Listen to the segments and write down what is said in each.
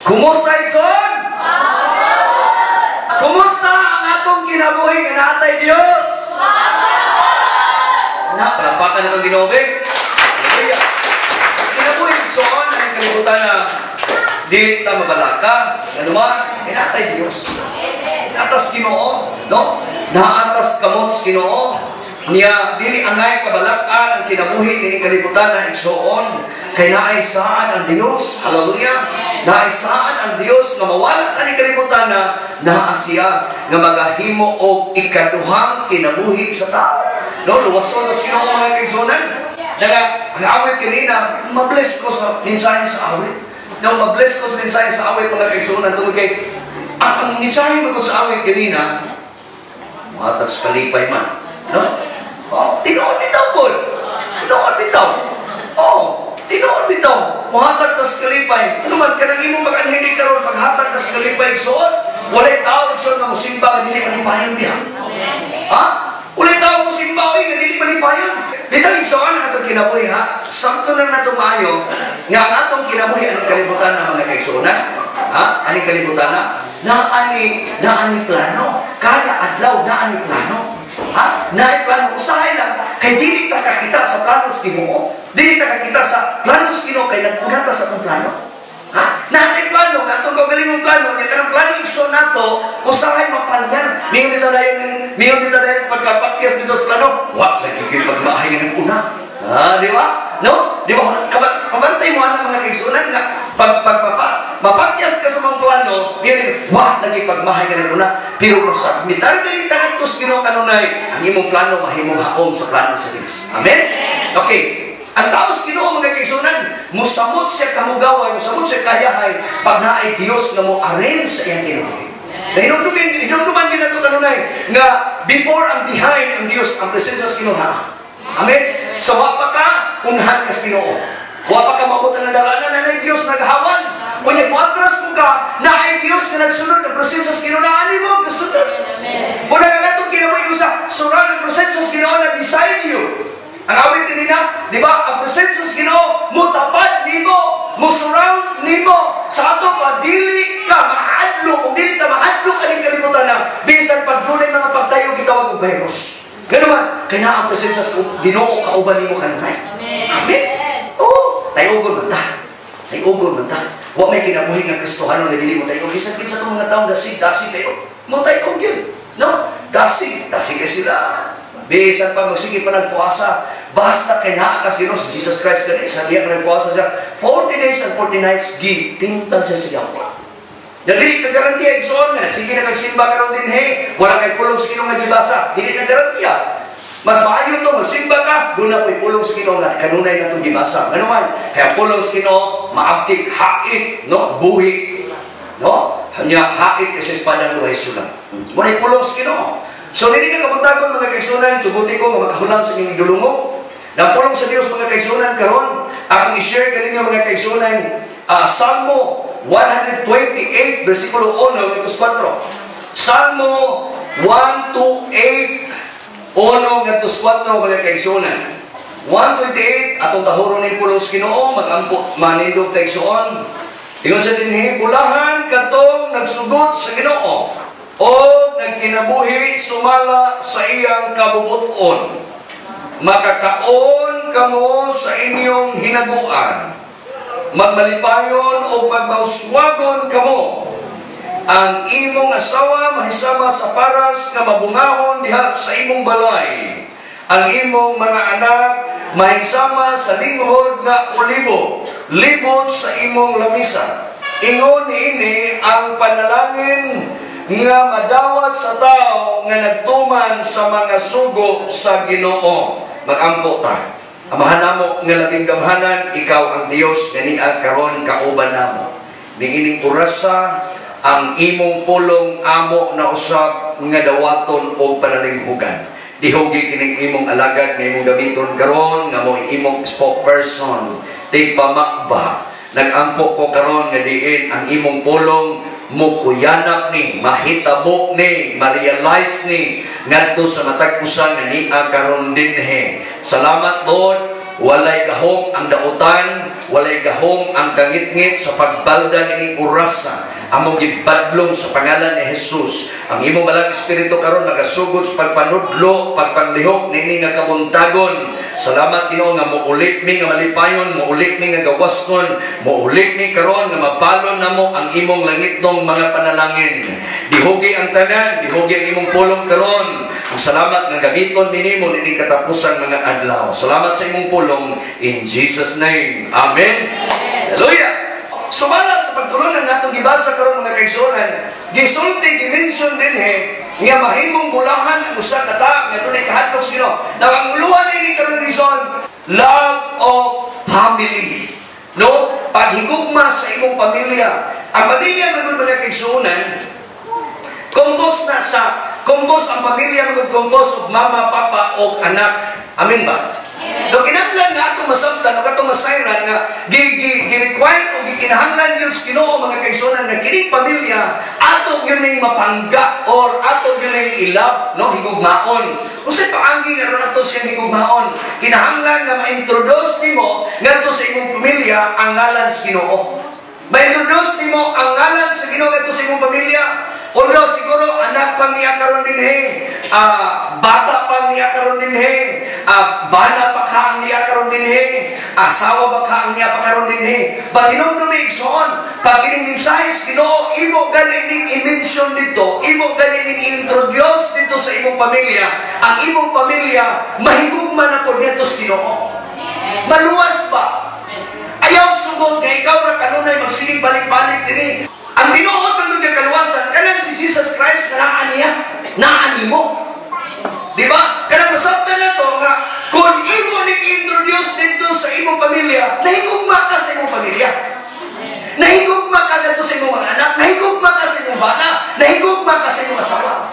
Kumusta igsoon? Kumusta ang atong kinabuhi nga naatay Dios? Palapakan itong ginobig. Hallelujah. Kinabuhi igsoon ang kalibutan na dili ta mabalaka. Ano man, naatay Dios. Naatas Ginoo, no? Naatas kamots Ginoo. Niya dili angay kabalakan ang kinabuhi ni kalibutan na igsoon kay naay saan ang Dios. Hallelujah. Naay saan ang Dios nga mawala ani kalibutan na naa siya nga magahimo og ikaduhang kinabuhi sa tao. No, luwason sa Ginoo mga kaigsuonan. Ang awit kanina, mabless ko sa mensahe sa awit. No, mabless ko sa mensahe sa awit mga kaigsuonan tungod kay ang mensahe mo sa awit kanina matag sa kalipay man. No? Oh, tinoon bitaw po. Tinoon bitaw. Oh, tinoon bitaw. Mahatag tas kalipay. Ano man, kanang imo mag-anhili karon paghatag tas kalipay igsoon. Walay tao igsoon nga musimba nga dili manipayon diha. Ha? Walay tao musimba nga dili manipayon. Bitaw igsoon ang atong kinabuhi ha. Sakto na nato maayo nga ang atong kinabuhi ang kalibutan na mga kaigsuonan. Ha? Ani kalibutan na? Naani plano. Kada adlaw naani plano. Ha? Naay plano usahay lang kay dili ta kakita sa planos Ginoo. Dili ta kakita sa planos Ginoo kay nagpunata sa atong plano. Ha? Naay plano nga atong gagalingong plano nya kanang plano igsoon nato usahay mapalyan. Mingon bitaw dayon pagkapakyas dito sa plano. Wa lagi kay pagmaahay ng una. Ah, di ba? No? Di ba? Kabantay mo ang mga kaigsuonan nga mapakyas ka sa mga plano, diyan wah lagi pagmahay ka ng una. Pero sa mitar dili tantos Ginoo kanunay, ang imong plano mahimong haom sa plano sa Dios. Amen? Okay. Ang taos Ginoo mga kaigsuonan, musamot siya kamugaway, musamot siya kayahay pag naay Dios nga mo arrange sa iyang kinabuhi. Hinumduman din nato kanunay nga before and behind ang Dios ang presensya sa Ginoo. Amen? So wa pa ka unhan ka sa Ginoo. Wa pa ka maabot ang dalanan na ay Dios naghawan. O niya matras mo ka na ay Dios na nagsunod ng presensya sa Ginoo na ani mo kasunod. O nagatong kinabuhi ko sa surround ng presensya sa Ginoo na beside you. Ang awit kanina, di ba? Ang presensya sa Ginoo mo tapad nimo, mo surround nimo sa ato pa dili ka maadlo o dili ka maadlo kaning kalibutan na bisan pag dunay mga pagtayo gitawag og virus. Ganun man, kaya na ang presensya sa Ginoo kauban nimo kanunay. Amen. Oh, tayo-ugon man ta. Tayo-ugon man ta. Wa may kinabuhi nga Kristohano na dili mo tayo. Bisan kinsa tong mga tawo dasig tayo. Mo tayo yun. No? Dasig kay sila. Bisan pa magsige pa nagpuasa. Basta kay naa kas Ginoo si Jesus Christ kani sa diya nagpuasa siya 40 days and 40 nights tingtal siya sa Ginoo. Dili ka garantiya igsoon na sige na nagsimba karon din wala kay pulong sa Ginoo nga gibasa. Dili na garantiya. Mas maayo to magsimba ka, doon na po'y pulong sa Ginoo nga kanunay na itong gibasa. Ano man? Kaya pulong sa Ginoo, maabtik, hait, no? Buhi, no? Hanya hait kasi espadang luhay sulang. Muna'y pulong sa Ginoo. So, hindi ka kabuntagon mga kaigsunan, tuguti ko nga makahulam sa inyong dulungo. Na pulong sa Diyos mga kaigsunan karon, akong i-share kaninyo mga kaigsunan, Salmo 128, versikulo 1, ito 4. Salmo 128, Ono nga tos 4 mga kaigsuonan. 128 atong tahuron ni pulong sa Ginoo magampo manindog ta igsuon. Ingon sa dinhi bulahan katong nagsugot sa Ginoo o nagkinabuhi sumala sa iyang kabubuton. Makakaon kamo sa inyong hinaguan. Magmalipayon o magmauswagon kamo. Ang imong asawa mahisama sa paras nga mabungahon diha sa imong balay. Ang imong mga anak mahisama sa linghod nga olibo, libot sa imong lamisa. Ingon niini ang panalangin nga madawat sa tao nga nagtuman sa mga sugo sa Ginoo. Magampo ta. Amahan namo nga labing gamhanan, ikaw ang Dios ganiya karon kauban namo. Niining orasa ang imong pulong amo na usab nga dawaton og panalinghugan. Dihugi kining imong alagad nga imong gamiton karon nga mo imong spokesperson. Tigpamakba. Nagampo ko karon nga diin ang imong pulong mo kuyanap ni, mahitabo ni, ma-realize ni ngadto sa matag usan nga niya karon dinhi. Salamat Lord Walay gahom ang dautan, walay gahom ang kangit-ngit sa pagbalda ni orasa. Among gibadlong sa pangalan ni Jesus. Ang imong balang espiritu karon nagasugod sa pagpanudlo, pagpanglihok nini nga kabuntagon. Salamat Ginoo nga muulit mi nga malipayon, muulit mi nga gawaskon, muulit mi karon nga mabalon namo ang imong langitnong mga panalangin. Dihugi ang tanan, dihugi ang imong pulong karon. Ang salamat nga gamiton minimo nini katapusan mga adlaw. Salamat sa imong pulong in Jesus name. Amen. Hallelujah. Sumala sa pagtulungan natong gibasa karon mga kaigsuonan, gisulti dimension din nga mahimong bulahan ang usa ka tawo nga dunay kahadlok sino. Now ang uluhan ni karon reason, love of family. No, paghigugma sa imong pamilya. Ang pamilya ng mga kaigsuonan, compose ang pamilya mag-compose og mama, papa og anak. Amen ba? Do kinahanglan nga atong masabtan o atong masayran nga gi-require o gikinahanglan gyud sa Ginoo mga kaigsuonan nga kining pamilya ato gyud ning mapangga or ato gyud ning ilab, no, higugmaon. Unsay paanggi nga ron ato siyang higugmaon? Kinahanglan nga ma-introduce nimo ngadto sa imong pamilya ang ngalan sa Ginoo. Ma-introduce nimo ang ngalan sa Ginoo ngadto sa imong pamilya. Although siguro anak pang niya karon dinhi, bata pang niya karon dinhi, bana pa ka ang niya karon dinhi, asawa ba ka ang niya pa karon dinhi. But hinungdon ni igsoon, pag kining mensahe Ginoo imo ganin ning i-mention dito, imo ganin ning introduce dito sa imong pamilya, ang imong pamilya mahigugma na pod ngadto sa Ginoo. Maluwas ba? Ayaw sugod nga ikaw ra kanunay magsigig balik-balik dinhi. Ang tinuod man ng kaluwasan, kanang si Jesus Christ na naan niya, naan mo. Di ba? Kanang masabtan na to nga, kung imo ni-introduce dito sa imong pamilya, nahigugma ka sa imong pamilya. Nahigugma ka dito sa imong mga anak, nahigugma ka sa imong bana, nahigugma ka sa imong asawa.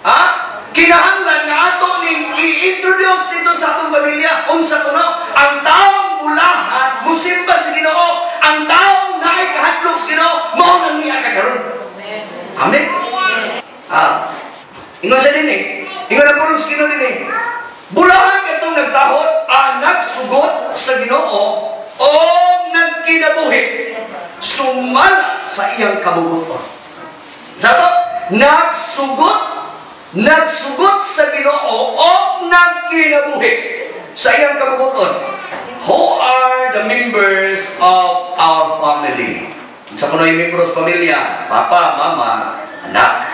Ha? Kinahanglan nga ato ning i-introduce dito sa atong pamilya, unsa kuno, ang taong bulahan, musimba sa Ginoo, ang taong naay kahadlok sa Ginoo, mao nang niya kakaron. Amen. Ingon sa dinhi, ingon na pulos Ginoo dinhi. Bulahan katong nagtahod, nagsugot sa Ginoo o nagkinabuhi sumala sa iyang kabubuton. Sa to, nagsugot sa Ginoo o nagkinabuhi sa iyang kabubuton. Who are the members of our family? Sa kuno yung members pamilya, papa, mama, anak,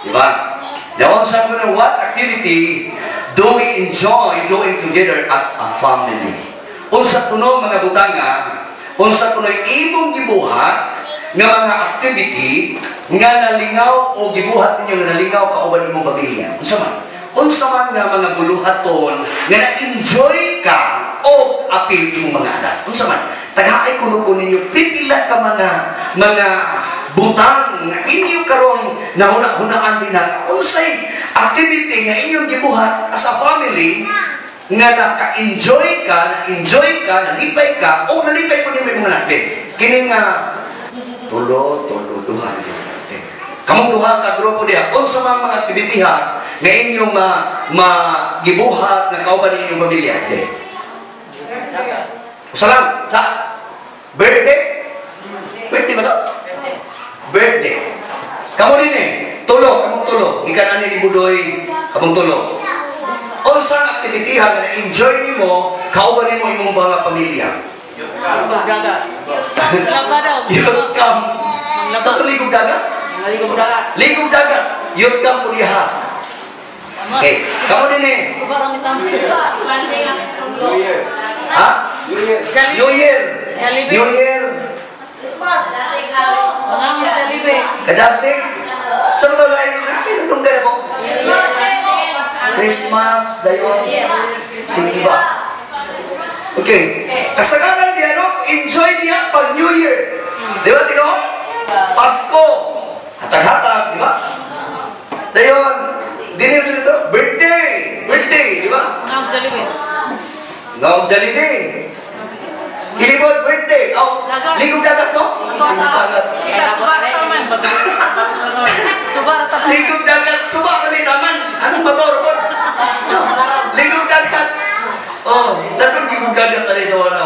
di ba? Now, sa kuno, what activity do we enjoy doing together as a family? Unsa kuno mga butanga, unsa kuno imong gibuhat nga mga activity nga nalingaw o gibuhat ninyo nga nalingaw kauban imong pamilya. Unsa man nga mga buluhaton nga na-enjoy ka o apil imong mga anak. Unsa man, tagaay kuno ko ninyo pipila ka mga butang nga inyo karon nahuna-hunaan din na unsay activity nga inyong gibuhat as a family nga naka-enjoy ka, nalipay ka, o nalipay po niyo mga anak. Kining tulo, duha. Kamong duha ka grupo diha, unsa man mga activity ha nga inyong gibuhat nga kauban inyong pamilya. Salam sa birthday. Birthday ba to? Birthday. Kamu din kamong tulo. Gikan ani ni Budoy, kamong tulo. Unsa ang activity nga na-enjoy nimo kauban nimo imong mga pamilya? Youth camp. Sa ligog dagat? Ligog dagat. Youth camp po diha. Okay. Kamu din ha? New Year. New Year. Kadasig. Sa mga lain, pinunong gana po? Christmas, dayon. Simba. Okay. Kasagaran niya, no? Enjoy niya pag New Year. Di ba, tino? Pasko. Hatag-hatag, di ba? Dayon. Dinil sa ito? Birthday. Birthday, di ba? Ngawag Jollibee. Kilibod, birthday. Ligog dagat, no? Ligog dagat. Ligog dagat. Suba ka ni taman. Anong mabawar po? Ligog dagat. Datong ligog dagat na dito, ano?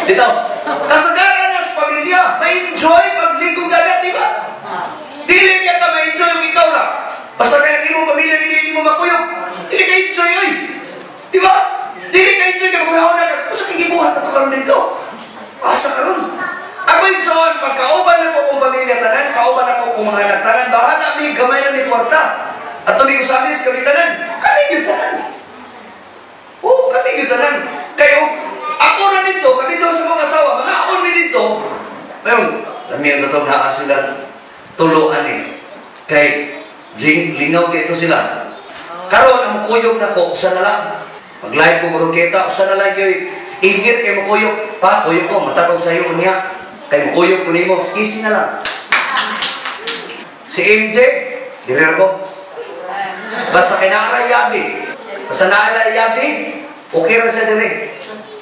Dito, kasagaran na sa pamilya, ma-enjoy pag ligog dagat, di ba? Dili niya ka ma-enjoy yung ikaw lang. Basta kaya di mo pamilya, dili mo makuyog. Dili ka enjoy, oy. Di ba? Dili ka enjoy ka, muna-una ka. Basta kikibuhat na ito karoon dito. Asa karoon. Ako yung soon, pag kauban na ko kong pamilya tanan, kauban na ko kong mga anak tanan, bahala may gamay na may kwarta. At tumingin sa amin, kami tanan. Kami yung tanan. Oo, kami yung tanan. Kayo, ako na dito, kami doon sa mga asawa, mga ako na dito. Ngayon, lamihan na ito na sila tuluan eh. Kay, lingaw dito sila. Karoon, ang makuyog na ko, usa na lang. Mag-live ko kung kita, usa na lang yung ingit kay makuyog. Pa, kuyog ko, matakaw sa iyo niya. Kay makuyog ko nimo, skisi na lang. Si MJ, direr ko. Basta kinaaray yabi. Basta naalay yabi, okay rin siya dire.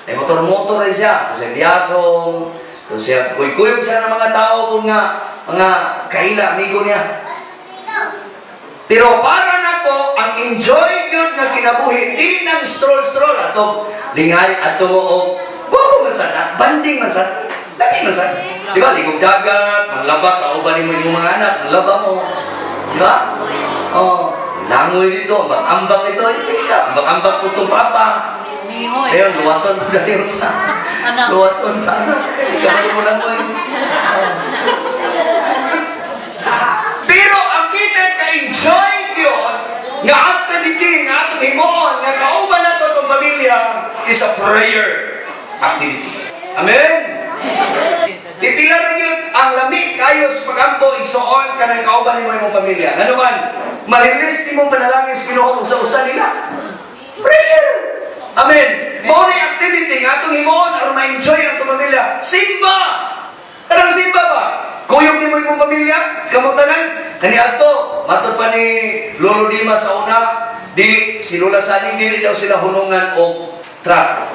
Ay motor-motor rin siya. Kasi biyasong, kung siya, kuyog siya ng mga tao kung nga, mga kaila, amigo niya. Pero para na po, ang enjoy yun na kinabuhi, di nang stroll-stroll ato, lingay, ato, o, guwapo man sana, banding man sana, dami man sana. Di ba, ligog dagat, manglaba, kaubanin mo yung mga anak, manglaba mo. Di ba? Oh, langoy dito, ambak-ambak nito, ambak-ambak po itong papa. Ayun, luwason mo dahil yun sa, luwason sana. Kamay mo lang mo yun. Pero ang pinaka-enjoy yun, nga activity, nga atong himoon, nga kauban na ito itong pamilya, is a prayer activity. Amen? Ipilar yun, ang lamig kayo sa pagampo, igsoon ka ng kauban mo yung pamilya. Ano man, marilis ni mong panalangin sa Ginoo sa usa nila. Prayer! Amen? Mauni activity, nga atong himoon, aron ma-enjoy ang itong pamilya. Simba! Anong simba ba? Kuyog ni mo yung pamilya, kamutanan, kani ato, matod pa ni Lolo Dima sa una, dili, si Lola Saning, dili daw sila hunungan o truck.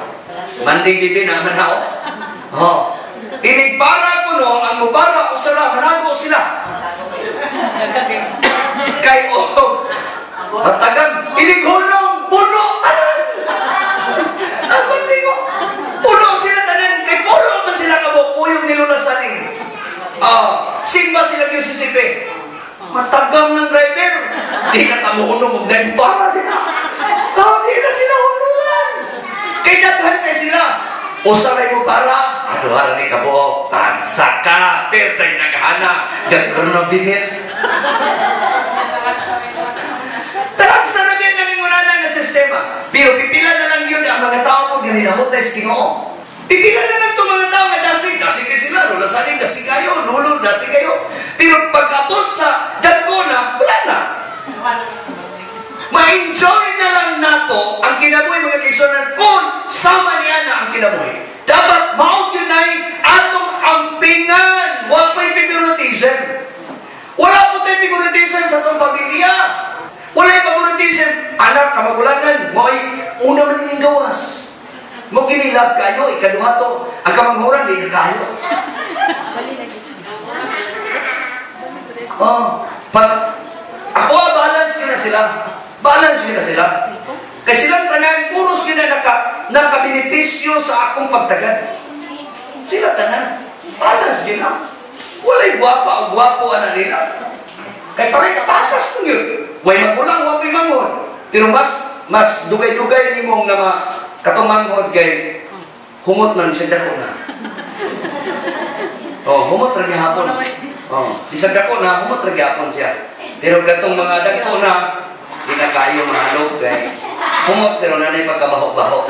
Manding bibi na manao. Oh. Inigpara ko no, ang mubara o sila, manago sila. Kay o, matagang, inighunong, puno, tanan. Asman di ko, puno sila tanan, kay puno man sila kabo, kuyog ni Lola Saning. Simba sila yung sisipi. Matagam ng driver. Di na tamuhunong, magdahil para din na. Di na sila hunungan. Kaya daghan kayo sila. O saray mo para, aduhara ni Kabo, tagsaka, pertay naghana, gagkaroon ng binit. Talagsa na yan ang ingunanan na sistema. Pero pipila na lang yun ang mga tao po ganilahotay sa Ginoo. Pipila na lang itong mga tao na dasig kayo sila, Lola Saning, dasig kayo, Lolo, dasig kayo. Pero pag-abot sa dagkona, wala na. Ma-enjoy na lang nato ang kinabuhi mga kaisonan kung sama niya na ang kinabuhi. Dapat maog yun ay atong ampingan. Huwag may favoritism. Wala po tayo favoritism sa itong pamilya. Wala yung favoritism. Anak, kamagulangan, mo ay una man yung gawas. Mo kinilab kayo, ikaduha to. Ang kamanghuran, di kayo. Pag ako, balance nyo na sila. Balance nyo na sila. Kasi silang tanan, puros nyo na nakabenepisyo sa akong pagtagan. Sila tanan. Balance nyo na. Wala'y gwapa o gwapo ana nila. Kaya parang patas nyo. Way magulang, wapay mangon. Pero mas dugay-dugay ni mong nga katumanghod kay humot man bisag dako na. Humot ra gihapon. Bisag dako na humot ra gihapon siya. Pero katong mga dako na di na kayo mahalog kay humot pero nanay pagkabaho-baho.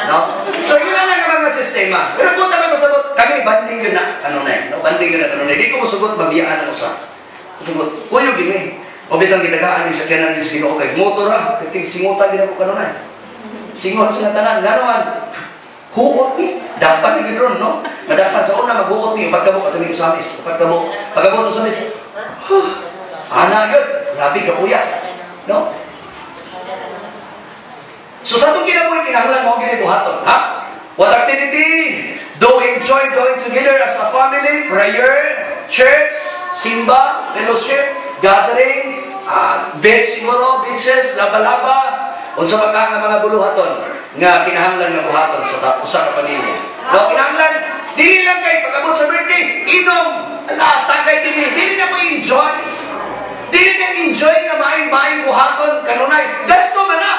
No? So yun na nga mga sistema. Pero kung tayo masabot, kami banding yun na ano na no? Banding yun na ano na. Di ko masugot mabiyaan ang usa. Masugot, kuyo gini. O bitang gitagaan ni sakyanan ni Ginoo kay motor ha. Kay singutan gid ako kanunay. Singot sila tanan, ganoan. Huot ni, dapat ni gidron, no? Madapan sa una, maghuot ni, pagkabok at umigo sa amis. Pagkabok sa amis, ana yun, grabe ka puya. No? So sa itong kinabuhi, kinahanglan mo ang ginibuhaton, ha? What activity? Do enjoy going together as a family, prayer, church, simba, fellowship, gathering, beach siguro, beaches, laba-laba, unsa pa ka nga mga buluhaton. nga kinahanglan nga buhaton sa usa ka pamilya. No, kinahanglan dili lang kay pag-abot sa birthday, inom, ala tagay dinhi, dili na mo enjoy. Dili na enjoy nga maay buhaton kanunay. Gasto man na.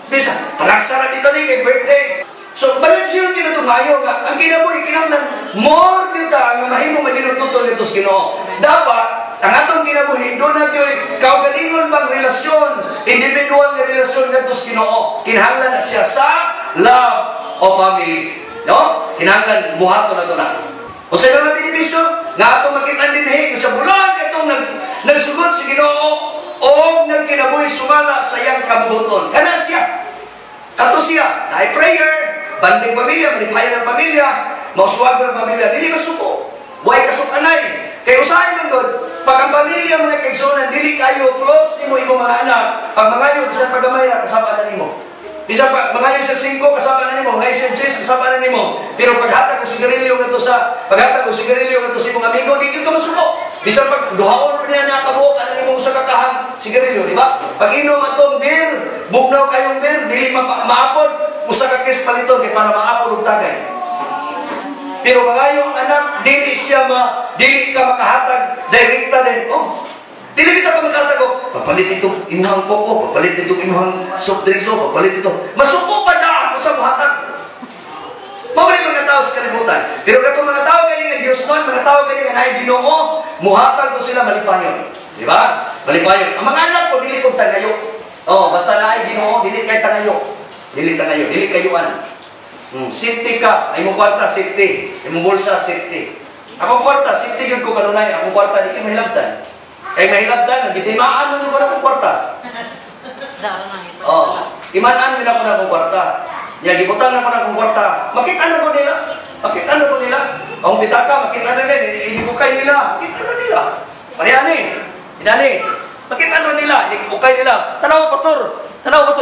Bisa, talagsara dito ni kay birthday. So, balance yun kinatungayo nga. Ang kinabuhi, kinahanglan more kita nga mahimo maninututo nito sa Ginoo. Dapat ang atong kinabuhi, doon na yun, kaugalingon bang relasyon, individual na relasyon na ito sa Ginoo. Kinahanglan na siya sa love of family. No? Kinahanglan, buhato na ito na. O sa mga benepisyo, nga atong makita din sa bulan, itong nagsugod sa Ginoo, o nagkinabuhi sumala sa iyang kabubuton. Kana siya. Kato siya, naay prayer, banding pamilya, manipayan ng pamilya, mauswag ng pamilya, dili masuko. Huwag kasukanay. Kaya usahay man doon, pag ang pamilya mga kaigsunan, dili kayo close ni mo imong mga anak, pag mangayo, bisan pagamay na, kasama na nimo. Bisan pag mangayo sa 5, kasama na nimo, ngay sa 6, kasama na nimo. Pero paghatag ko sigarilyo nga to sa, paghatag ko sigarilyo nga to sa imong amigo, di ka masuko. Bisan pag duhaon mo niya nakabuok, ano nimo sa kakahang sigarilyo, di ba? Pag inom atong beer, bugnaw kayong beer, dili maapod, usa ka kes paliton, para maapod og tagay. Pero mangayong anak, dili ka makahatag, direkta din. Oh, dili kita makahatag, papalit itong imuhang koko, papalit itong imuhang soft drinks, papalit ito. Masuko pa na ako sa muhatag. Mawali mga tao sa kalibutan. Pero katong mga tao galing nga Diyos nun, mga tao galing nga naay Ginoo, muhatag to sila malipayon. Di ba? Malipayon. Ang mga anak ko, dili kong tagayo. Oh, basta naay Ginoo, dili kay tagayo. Dili tagayo, dili kayuan. Safety ka, ay mong kwarta, safety. Ay mong bulsa, safety. Akong kwarta, safety yun ko kanunay. Akong kwarta, di kayo mahilabdan. Kaya mahilabdan, nagitimaan mo nyo ba na akong kwarta? Imanaan nila ko na akong kwarta. Gibutan na ko na akong kwarta. Makita na ko nila. Makita na ko nila. Ang pitaka, makita na rin. Inibukay nila. Makita na nila. Parehani. Inani. Makita na nila. Inibukay nila. Tanaw, pastor.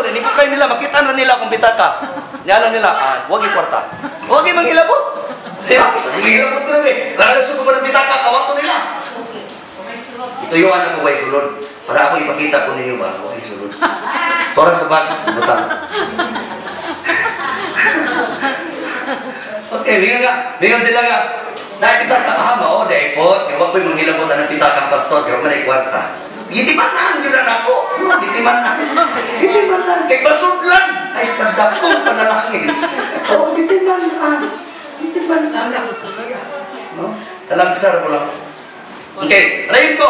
Inibukay nila. Makita na nila akong pitaka. Nyala nila, huwag yung kwarta. Huwag yung manghilabot. Diba? Manghilabot ko namin. Lalasun ko ng pitaka, kawato nila. Ituyuan ako kay sulod. Para ako ipakita ko ninyo ba, ako kay sulod. Tora sa bag, butang. Okay, bingan sila nga. Dahil pitaka, mao, dahil po, huwag ko yung manghilabot ng pitaka, pastor, kaya man ay kwarta. Gitimanan yun na ako. Gitimanan. Kay basod lang. Ay, kadakong panalangin. Oo, gitimanan. No? Talagsar mo lang. Okay, rayon ko.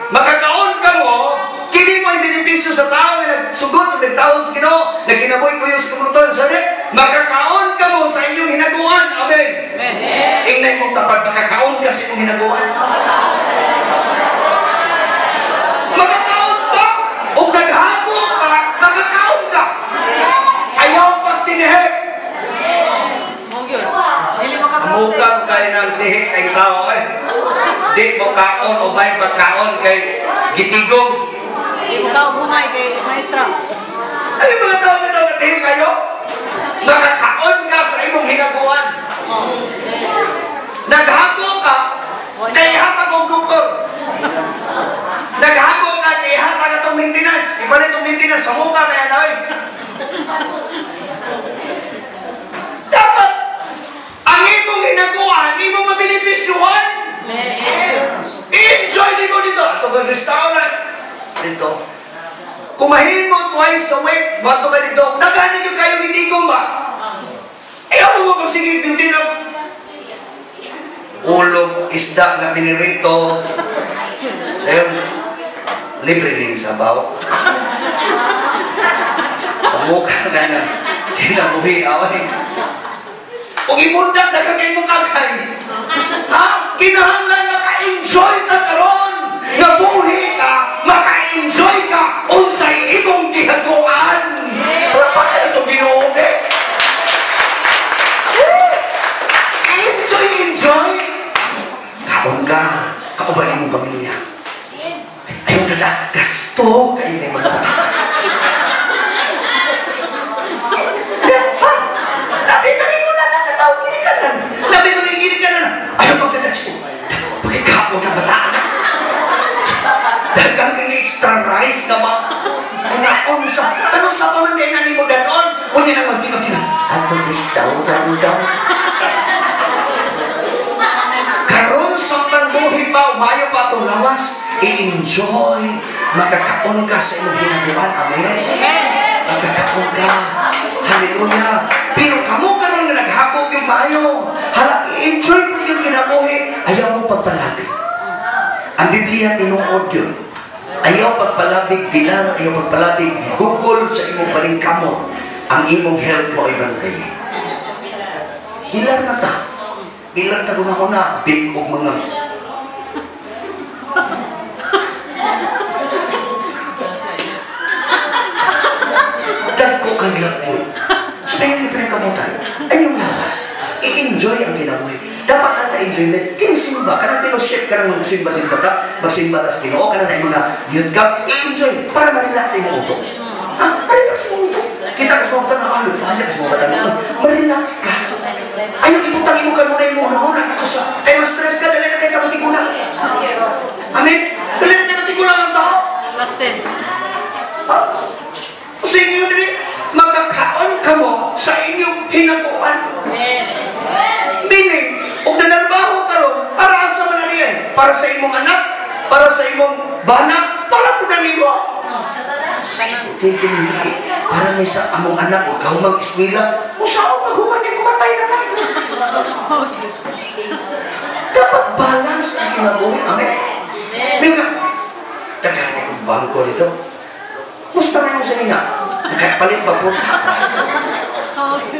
Makakaon ka mo, kini mo yung benepisyo sa tao na nagsugod, nagtawon sa Ginoo, nagkinaboy ko yung skumuton. Sabi, makakaon ka mo sa inyong hinaguan. Amen. Ingnay mong tapat, makakaon ka sa inyong hinaguan. Magkakaon ka, o naghago ka, magkakaon ka. Ayaw pag tinihik. Samukang kayo ng tihik ay tao eh. Di mo kaon o may pagkaon kay gitigong. Di mo kaon humay kay maestra. Ano yung mga tao na daw natihik kayo? Magkakaon ka sa imong hinaguan. Naghago ka, kay hatag og doktor. Naghago ka, kay hatag atong maintenance. Ibalit itong maintenance, sa mukha kaya na eh. Dapat, ang imong hinaguan, imong mabilipisyuhan. I-enjoy din mo dito. Ito ba restaurant? Dito. Kumahin mo twice a week, bato ka dito. Naghanin yung kayo mitigong ba? Ayaw mo magsigig din din ang ulog, isda na pinirito. Ayun, libre din sa baw. Sa mukha ka na, kinabuhi, away. Kung imundak na kagay mo kagay, ha? Kinahanglan maka-enjoy ka karon, nabuhi ka, maka-enjoy ka, unsay imong gihaguan. Wala pa ka na ito ginuubi. Enjoy! Kaon ka, kauban mong pamilya. Ayaw na gasto kayo na yung mga bata. Labi mo na tao, ginikanan. Labi mo yung ginikanan. Ayaw magkagas ko. Pagkakaon ng bata na. Unya nang magtinga-tinga. Ato restaurant daw. Karon sa tanbuhin pa, umayo pa itong lawas, i-enjoy. Magkakaon ka sa imong ginagawan. Amen? Magkakaon ka. Hallelujah. Pero kamo karon nga naghapog yung maayo. Hala, i-enjoy mo yung kinabuhi. Ayaw mo pagpalabig. Ang Biblia tinuod yun. Ayaw pagpalabig bilang, ayaw pagpalabig Google sa imong paningkamot. Ang imong health mo ay bantay. Ilan na ta? Ilan ta guna-una? Big o mga... Dagko kang lapyo. So, ayaw ni pinagkamutan. Ay yung lawas. I-enjoy ang kinabuhi. Dapat nata enjoyment. Kinisimba. Kanang fellowship ka nang magsimba-simba ka. Magsimba tas tinoo. Kanang na mga youth ka. I-enjoy. Para ma-relax sa imong uto. Ha? Ma-relax sa imong uto. Kita ka sa mga tanong. Ano? Pahaya ka sa mga tanong. Ma-relax ka. Ayaw ibutang imo kanunay mo. Una-una. Ako sa. Ay ma-stress ka. Dali na kayo kamatigulang. Amen? Dali na kayo kamatigulang ang tao. Last 10. Ha? Sa inyo dali. Magkakaon ka mo sa inyong hinakuan. Meaning, kung nanarbaho ka ron, para asa man na riyan? Para sa imong anak? Para sa imong banak? Para po na nimo? Para may sa among anak, huwag kang mag-eskwila. Kung saan pag-human niya, kumatay na tayo. Dapat balance ang kinabuhi. Amen? Mga, nagkakit kong bangko nito. Musta na yung sa nina? Nakapalit ba po?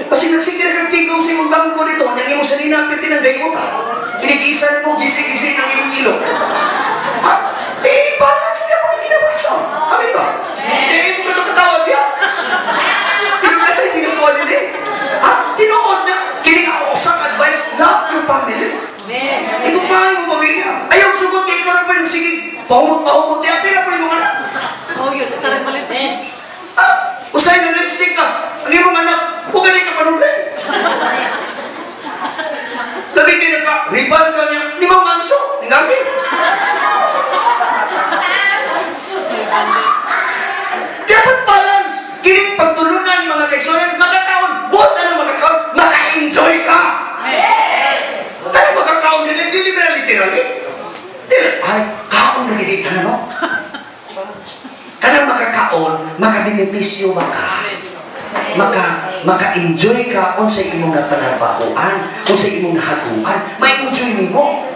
Kasi nagsikir kang tingkong sa imong bangko nito, nang imong sa nina, piti ng gayota. Inigisan mo, gising-gising ng imong ilo. Ha? Eh, balance niya pag kinabuhi sa. Amen ba? Eh, mo ka ito katawag niya. Tinuod na tinuod niya eh. Ha? Tinuod na. Kining ako sang advice, love your family. Ito pa yung pamilya. Ayaw sugot kay ikaw pa yung sige. Pahumot-pahumot. Di apira pa yung mga anak. Oh, yun. Sarap malit eh. Usay ng lipstick ka. Ang imong anak, huwag galing ka panunay. Labi kayo nagka-riban ka niya. Di ba ang anso? Ningagi. Dapat balance. Kining pagtulunan mga kaigsonan, makakaon. Buot ano makakaon? Maka-enjoy ka. Kaya makakaon nila, dili ba literally? Ay, kaon na nilita na no? Kaya makakaon, makabenepisyo ka. Maka-enjoy ka kung sa imong napanarbahoan, kung sa imong nahaguan, ma-enjoy nimo.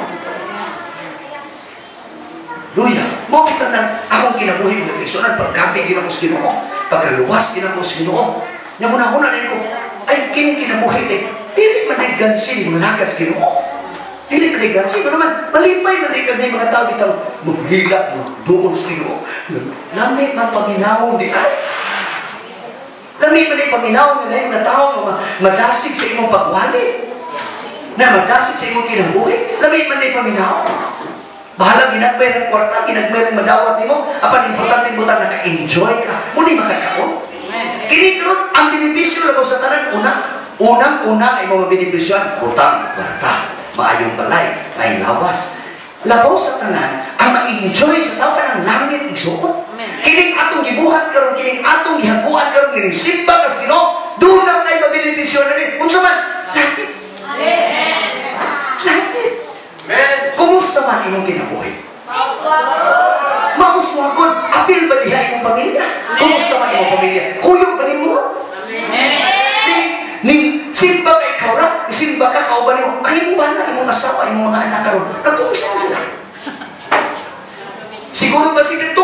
Luya, mo kita na akong kinabuhi mo ng isonan, pagkabi ginako sa Ginoo, pagkaluwas ginako sa Ginoo, nga muna-muna na ko, ay kinabuhi din, dili man ay gansi, di manakad sa Ginoo. Dili man ay gansi, naman, malipay man ay gansi, mga tao ditang maghila, magduol sa Ginoo. Lamig man paminaw di ay. Lamig man ay paminaw na yung tao madasig sa imong pagwali. Na madasig sa imong kinabuhi. Lamig man ay paminaw. Bahala ginagmay ng kwarta, ginagmay ng madawat nimo, apan importante mo naka-enjoy ka. Muni makakaon. Kini karon ang benepisyo labaw sa tanan unang ay mga benepisyon, utang, kwarta, maayong balay, may lawas. Labaw sa tanan ang ma-enjoy sa tao kanang langit isuot. Kining atong gibuhat karon, kining atong gihaguan karon, kining simba kas Ginoo, doon ang ay mabenepisyo na rin. Unsa man? Langit. Langit. Kumusta man imong kinabuhi? Mauswagod. Apil ba diha imong pamilya? Kumusta man imong pamilya? Kuyog ba nimo? Ning simba ka ikaw ra, isimba ka kauban nimo. Ay mo ba na imong asawa, imong mga anak karon? Nagkumusta sila? Siguro ba sila ito?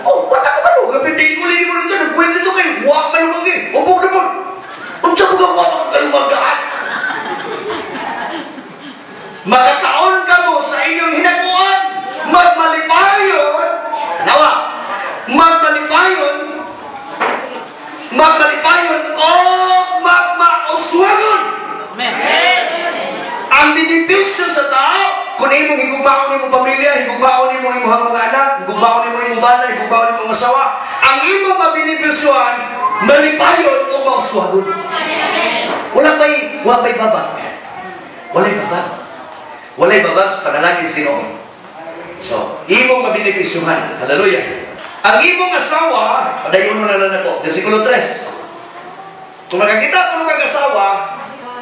Oh, bata ka ba no? Napitigil ko lang mo nito, nagkwento ito kayo. Huwag malumagin. Ubog na po. Huwag siya mga huwag makalumagaan. Magkataon ka mo sa inyong hinaguan. Magmalipayon. Nawa. Magmalipayon o magmauswagon. Ang benepisyo sa tao, kung imong higugmaon imong pamilya, higugmaon imong imong mga anak, higugmaon imong bana, higugmaon imong asawa, ang imong mabenepisyohan, malipayon o mauswagon. Walay babag. Walay babag sa panalangin sa Ginoo. So, imong mabenepisyohan. Hallelujah. Ang imong asawa, padayon mo na lang ako, versikulo 3. Kung makakita ko ng asawa,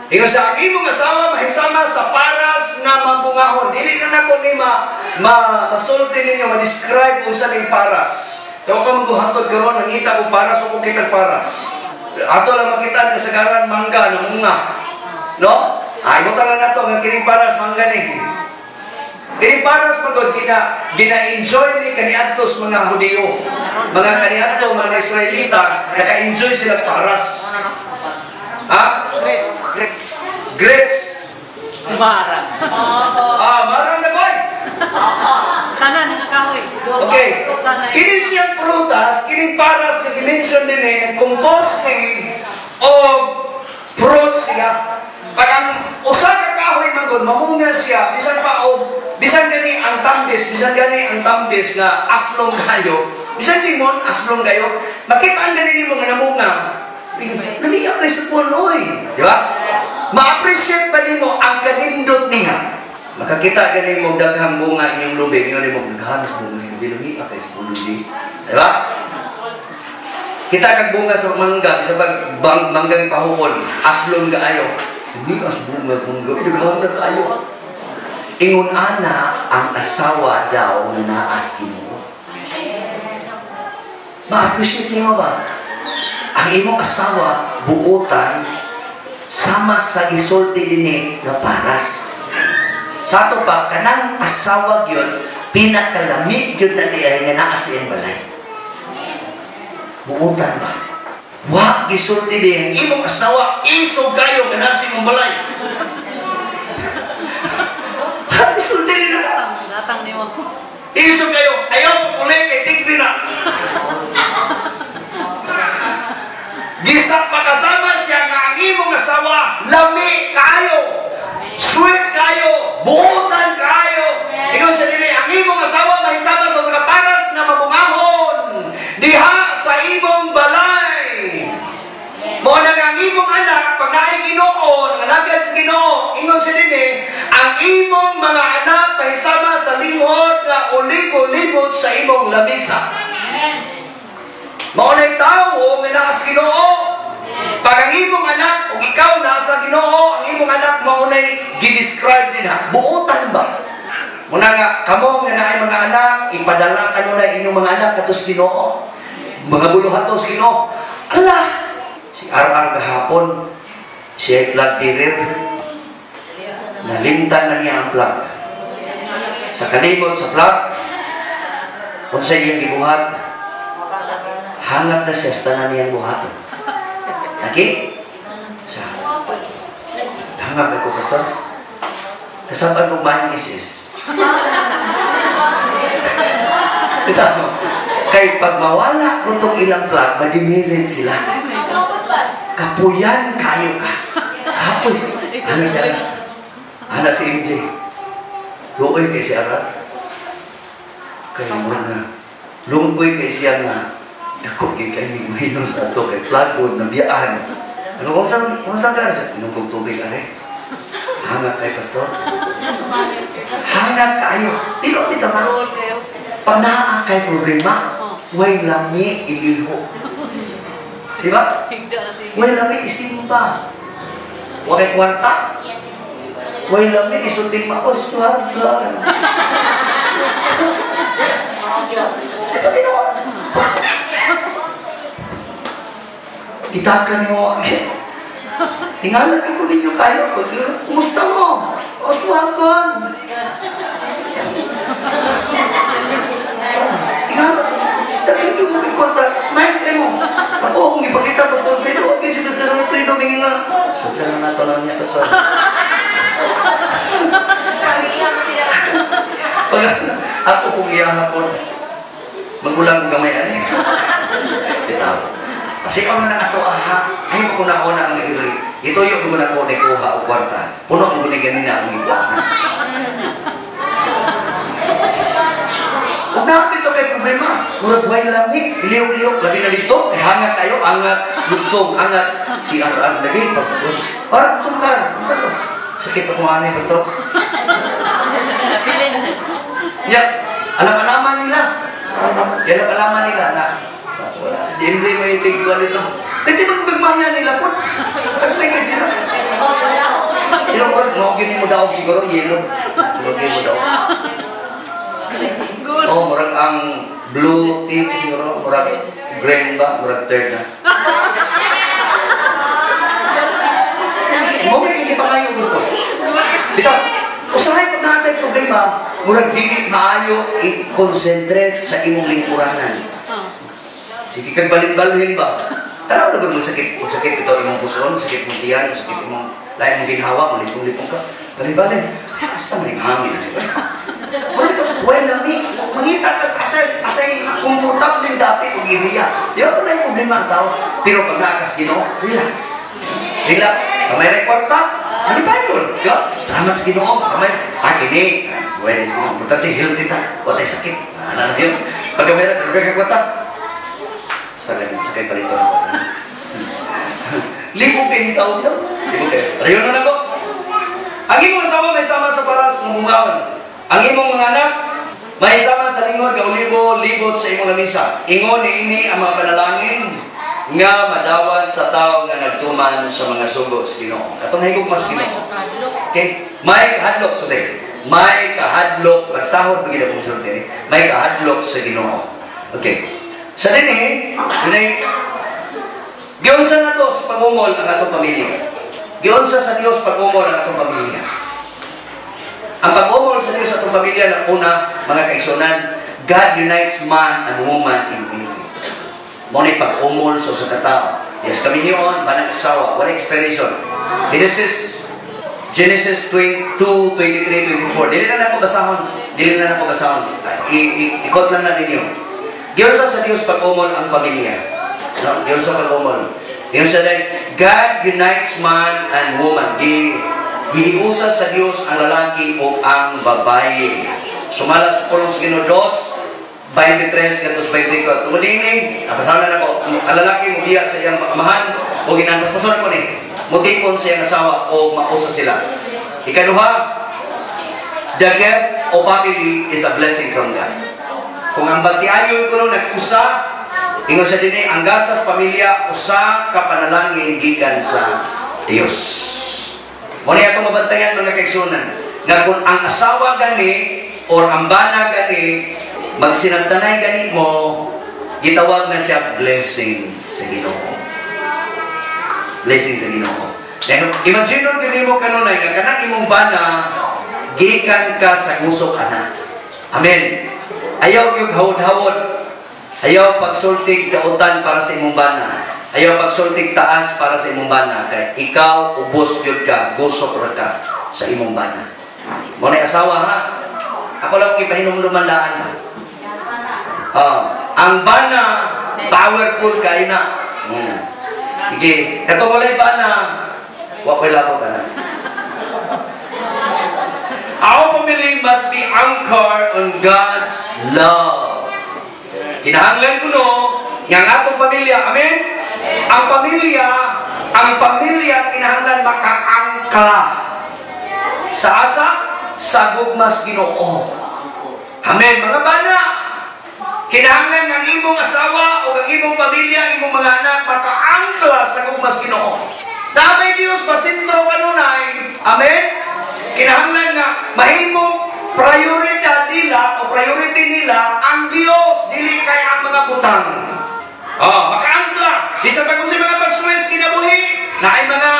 ingon sa ang imong asawa mahisama sa paras nga mabungahon. Dili na nako ni masulti ninyo, ma-describe kung saan yung paras. Kaya pa maghuhantod karon nangita ko paras o kung kitag paras. Ato lang makita ang kasagaran mangga ng mga. No? Ay, butang lang nato ang kining paras mangga ni. Kining paras magod gina-enjoy ni kaniadtos mga Hudyo. Mga kaniadto, mga Israelita, naka-enjoy sila paras. Ha? Grapes. Mara. Marang na boy. Tanan nga kahoy. Okay. Kini siyang prutas, kining paras na dimension din nag-composting o fruits siya. Pag ang usa ka kahoy manggod mamunga siya, bisan gani ang tambis nga aslong kayo. Bisan limon aslong kayo. Makita ang gani nimo nga namunga. Lumiyak kay sa punoy. Di ba? Ma-appreciate pa nimo ang kanindot niya. Makakita gani mo daghang bunga inyong lubig, ingon mo naghanos bunga sa lumiyak kay sa punoy. Di ba? Kita kag bunga sa mangga, sa manggang pahukon, aslong kaayo. Hindi as bunga naghanos na kaayo. Ingon ana ang asawa daw na naas mo. Ma-appreciate niyo ba? Ang imong asawa, buotan, sama sa gisulti din na paras. Sa ato pa, kanang asawa yun, pinakalami yun na diay nga naas iyang balay. Buotan ba? Wa, gisulti din. Ang imong asawa, isog kayo nga naas iyang balay. Gisulti din na. Datang niyo. Isog kayo, ayaw po kulay kay tigri na. Gisak pakasama siya nga ang imong asawa, lami kayo, sweet kayo, buotan kayo. Ikaw sa dili, ang imong asawa mahisama sa kaparas na mabungahon diha sa imong balay. Mo na ang imong anak, pag naay Ginoo, nangalagad sa Ginoo, ingon sa dili, ang imong mga anak mahisama sa lingkod nga ulig-uligot sa imong lamisa. Maunay tao nga naa sa Ginoo. Pag ang imong anak o ikaw naa sa Ginoo, ang imong anak maunay gidescribe din ha. Buotan ba? Muna nga kamo nga naay mga anak, ipadala kanu na inyong mga anak kadto sa Ginoo. Mga buluhan to sa Ginoo. Allah, si Ar gahapon, siya plug tirir. Nalimtan na niya ang plug. Sa kalimot sa plug, kung sa iyong gibuhat, hangat na siya sa tanan niyang buhaton. Lagi? Sa hangat ako, pastor. Kasapan mo mahing isis. Kita mo, kay pag mawala ko itong ilang plug, madimilit sila. Kapuyan kayo ka. Kapoy. Ano siya? Ano si MJ? Luoy kay si Ara. Kaya mo na. Lungkoy kay siya nga. Ako kay kay mahinom sa ato kay plug na biyaan. Ano kung saan ka sa tinugog tubig are? Hangat kay pastor. Hangat kayo. Dilo dito man. Pag naa kay problema, way lami iliho. Di ba? Way lami isimba. Wa kay kwarta. Way lami isulting maos swarga. Ito tinawa. Itakan mo. Tingnan ko ninyo kayo. Kumusta mo? Oswagon. Tingnan. Sabihin ko kay Kwarta. Smile kayo. Ako, kung ipakita, Pastor Pedro, huwag kayo si Pastor Pedro, mingin nga. Sobra na nato lang niya, Pastor. Pag ako kung iyahapon, magulang gamay ani. Bitaw. Kasi ako na ato aha, ay ko na una ang isuri. Ito yung ko na ko ni kuha o kwarta. Puno mo gani ganina ang iba. Ug na pito kay problema. Murag way lami, iliw-iliw, labi na dito, kay hangat kayo, angat, lugsog, angat, si ar lagi pagpun. Para sumkar, basta ko. Sakit ako ani, Pastor. Ya, alam-alaman nila. Kaya napalaman nila na si MJ may tigwan ito. Pwede ba magmahya nila po? Pagpay kasi sila. Pero kung gini mo daw siguro, yellow. Gini mo daw. Oh, murag ang blue tip siguro, murag green ba? Murag third na. Mo hindi pa ngayon ko. Bitaw, usahay pag natin problema, murag dili maayo i-concentrate sa imong lingkuranan. Sige kag balin-balhin ba? Tanaw na mo sakit ito imong puson, sakit mong tiyan, sakit imong lain mong ginhawa, malipong-lipong ka. Balin-balin, asa man yung hangin na diba? Well, lami, mangita ka asay komportable din dati o iriya. Di ba na yung problema ang tao? Pero pag naakas Ginoo, relax. Relax. Kamay rin kwarta, malipay yun. Sama sa Ginoo, kamay, kini. Well, is Ginoo, importante, healthy ta. Wala tayo sakit. Ano na yun? Pag kamay rin, kagagag kwarta. Sakay palito na ko. Libog kayo tao dito. Libog kayo. Rayon na ko. Ang imong asawa may sama sa paras ng umawan. Ang imong mga anak may sama sa lingkod kaulibo libot sa imong lamisa. Ingon niini ang mga panalangin nga madawat sa tao nga nagtuman sa mga sugo sa Ginoo. Katong higog mas Ginoo. Okay? May kahadlok sa tayo. May kahadlok. Pagtahod bigyan akong sulti. May kahadlok sa Ginoo. Okay. Sa dinhi, giunsa na to sa pag-umol ang atong pamilya. Giunsa sa Dios pag-umol ang atong pamilya. Ang pag-umol sa Dios sa atong pamilya na una, mga kaigsunan, God unites man and woman in marriage. Muna pag-umol sa katao. Yes, kami niyon, banang asawa, wala expiration. Genesis 22, 23, 24. Dili na ako basahon. Ikot lang na ninyo. Giunsa sa Dios pag-umol ang pamilya. No? Giunsa pag-umol. Giunsa dahil, God unites man and woman. Gihiusa sa Dios ang lalaki o ang babae. Sumala sa pulong sa Ginoo 2, 23, katos 24. Tungod ini, napasalan ako, ang lalaki mo biya sa iyang amahan o ginanpas. Pasalan ko ni, mutipon sa iyang asawa o mausa sila. Ikaduha, the gift of family is a blessing from God. Kung ang bantiayon ko nung nag-usa, ingon sa dini, ang gasas pamilya, usa ka panalangin gikan sa Dios. Muna itong mabantayan mga kaigsunan, nga kung ang asawa gani, or ang bana gani, magsinagtanay gani mo, gitawag na siya blessing sa Ginoo. Blessing sa Ginoo. Imagine nun gani mo kanunay, nga kanang imong bana, gikan ka sa gusok anak. Amen. Ayaw yung hawod-hawod. Ayaw pagsultig dautan para sa imong bana. Ayaw pagsultig taas para sa imong bana. Kaya ikaw, ubos yun ka, gusok ra ka sa imong bana. Muna asawa ha? Ako lang ipahinom lumandaan. Ang bana, powerful kayo na. Sige, katong walay bana, wakoy labot na. Our family must be anchored on God's love. Kinahanglan ko no, nga atong pamilya, amen? Ang pamilya kinahanglan makaangka sa asa, sa gugmas Ginoo. Amen, mga bana. Kinahanglan ng imong asawa o ng imong pamilya, imong mga anak makaangkla sa gugmas Ginoo. Damay Dios masintro kanunay. Amen. Kinahanglan nga mahimong priority nila ang Dios, dili kay ang mga butang. Makaangkla. Di sa pagkun sa mga pagsuwes kinabuhi, na ay mga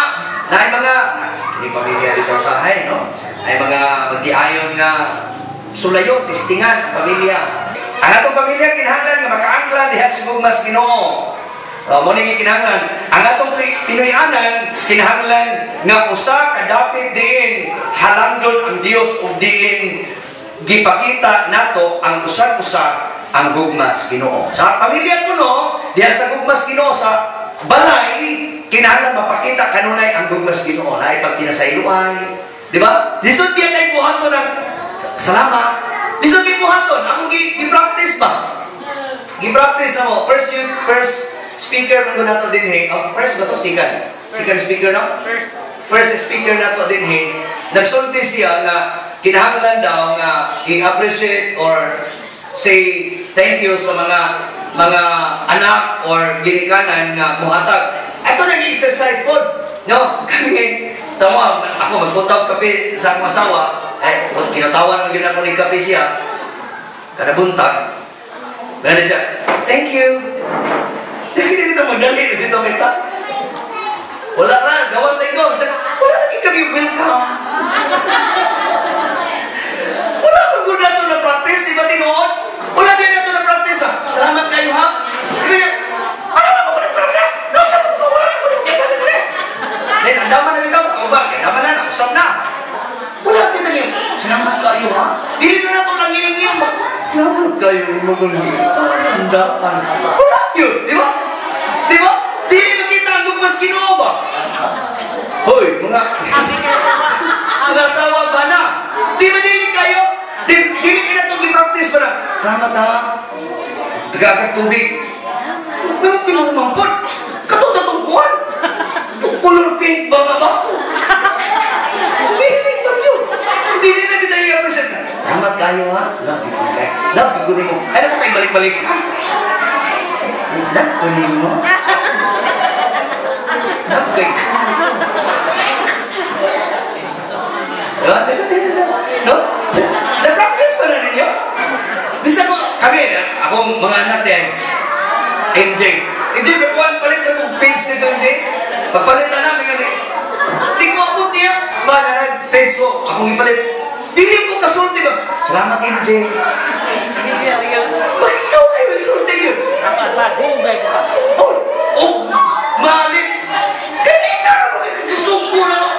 kini pamilya dito sa hay, no? Ay mga magdiayon nga sulayo, testingan ang pamilya. Ang atong pamilya kinahanglan nga makaangkla diha sa gugmas Ginoo. Mo ni kinahanglan ang atong Pinoyanan kinahanglan nga usa ka dapit diin halangdon ang Dios ug diin gipakita nato ang usa-usa ang gugmas Ginoo. Sa pamilya ko no, diha sa gugmas Ginoo sa balay kinahanglan mapakita kanunay ang gugmas Ginoo. Naay pagpinasayloay, di ba? Lisod diyan kay buhaton ng salamat. Lisod kay buhaton among gi-practice ba? Gi-practice na mo. First speaker mo na to din hey. First ba to? Second speaker no? First speaker na to din hey. Nagsulti siya nga kinahanglan daw nga i-appreciate or say thank you sa mga anak or ginikanan nga muhatag. Ito nag-exercise po. No? Kami, sa mga, ako magputaw kape sa akong asawa, kinatawan mo yun ako ni kape siya, kada buntag. Gano'n siya, thank you. Hindi dito magdali, dito kita. Wala na, gawas na ito. Wala lagi kami welcome. Wala pang guna ito na practice, di ba tinoon? Wala din ito na practice ha. Salamat kayo ha. Andaman na ikaw, ikaw ba? Andaman na, nakusap na. Wala din na niyo. Salamat kayo ha. Dili na ito lang ilang-ilang. Salamat kayo, magulong. Andapan. Wala yun, di ba? Di ba? Dili makita ang lugmas Ginoo ba? Hoy, mga asawa ba na? Di ba dili kayo? Dili ka na itong i-practice ba na? Salamat ha. Tagagag tubig. Nang pinamampot. Katong itong kuhan. Color pink ba nga baso? Umihilig ba yun? Hindi rin na kita i-appreciate ka. Salamat kayo ha. Love you ko kayo. Love you ko rin mo. Ano mo kayo balik-balik ha? Love ko rin mo. Love kayo. No? Na-practice pa na ninyo? Bisa ko, kami na, akong mga anak din. MJ, baguan, palit ka kong page nito, MJ. Pagpalitan namin yun eh. Di ko abot niya. Ba na nag-page ko, akong ipalit. Hindi ko kasulti ba? Salamat, MJ. Ba, ikaw kayo isulti yun? Oh, mali. Kanina naman kayo susumpo na ako.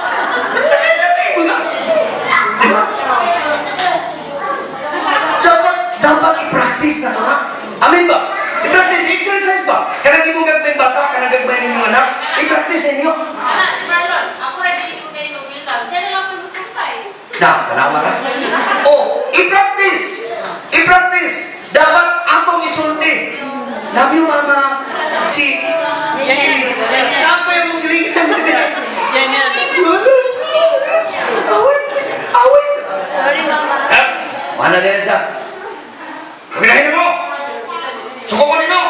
Nanilagay mo nga. Diba? Dapat i-practice na ito na. Amin ba? I-practice, exercise ba? Kanang mo gagmay bata, kanang gagmay ninyong anak, i-practice ninyo. Ako rin yung kayo mag-ilap. Siya na lang po mag-sumpay. Tanawa na. Oh, i-practice. I-practice. Dapat akong isulti. Love you, mama. Ako yung musilingan. Awit. Sorry, mama. Mana din siya? Pagkinahin mo. Suko ko nito.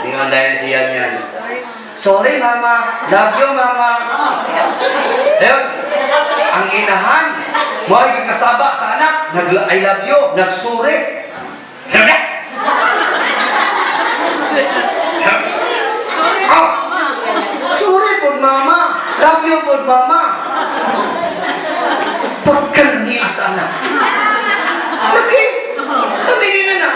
Hindi nga dahil siya niyan. Sorry, mama. Love you, mama. Ayun. Ang inahan. May kasaba sa anak. I love you. Nagsuri. Hindi. Sorry po, mama. Love you po, mama. Pagkalmi sa anak. Lagi. Nabilingan na.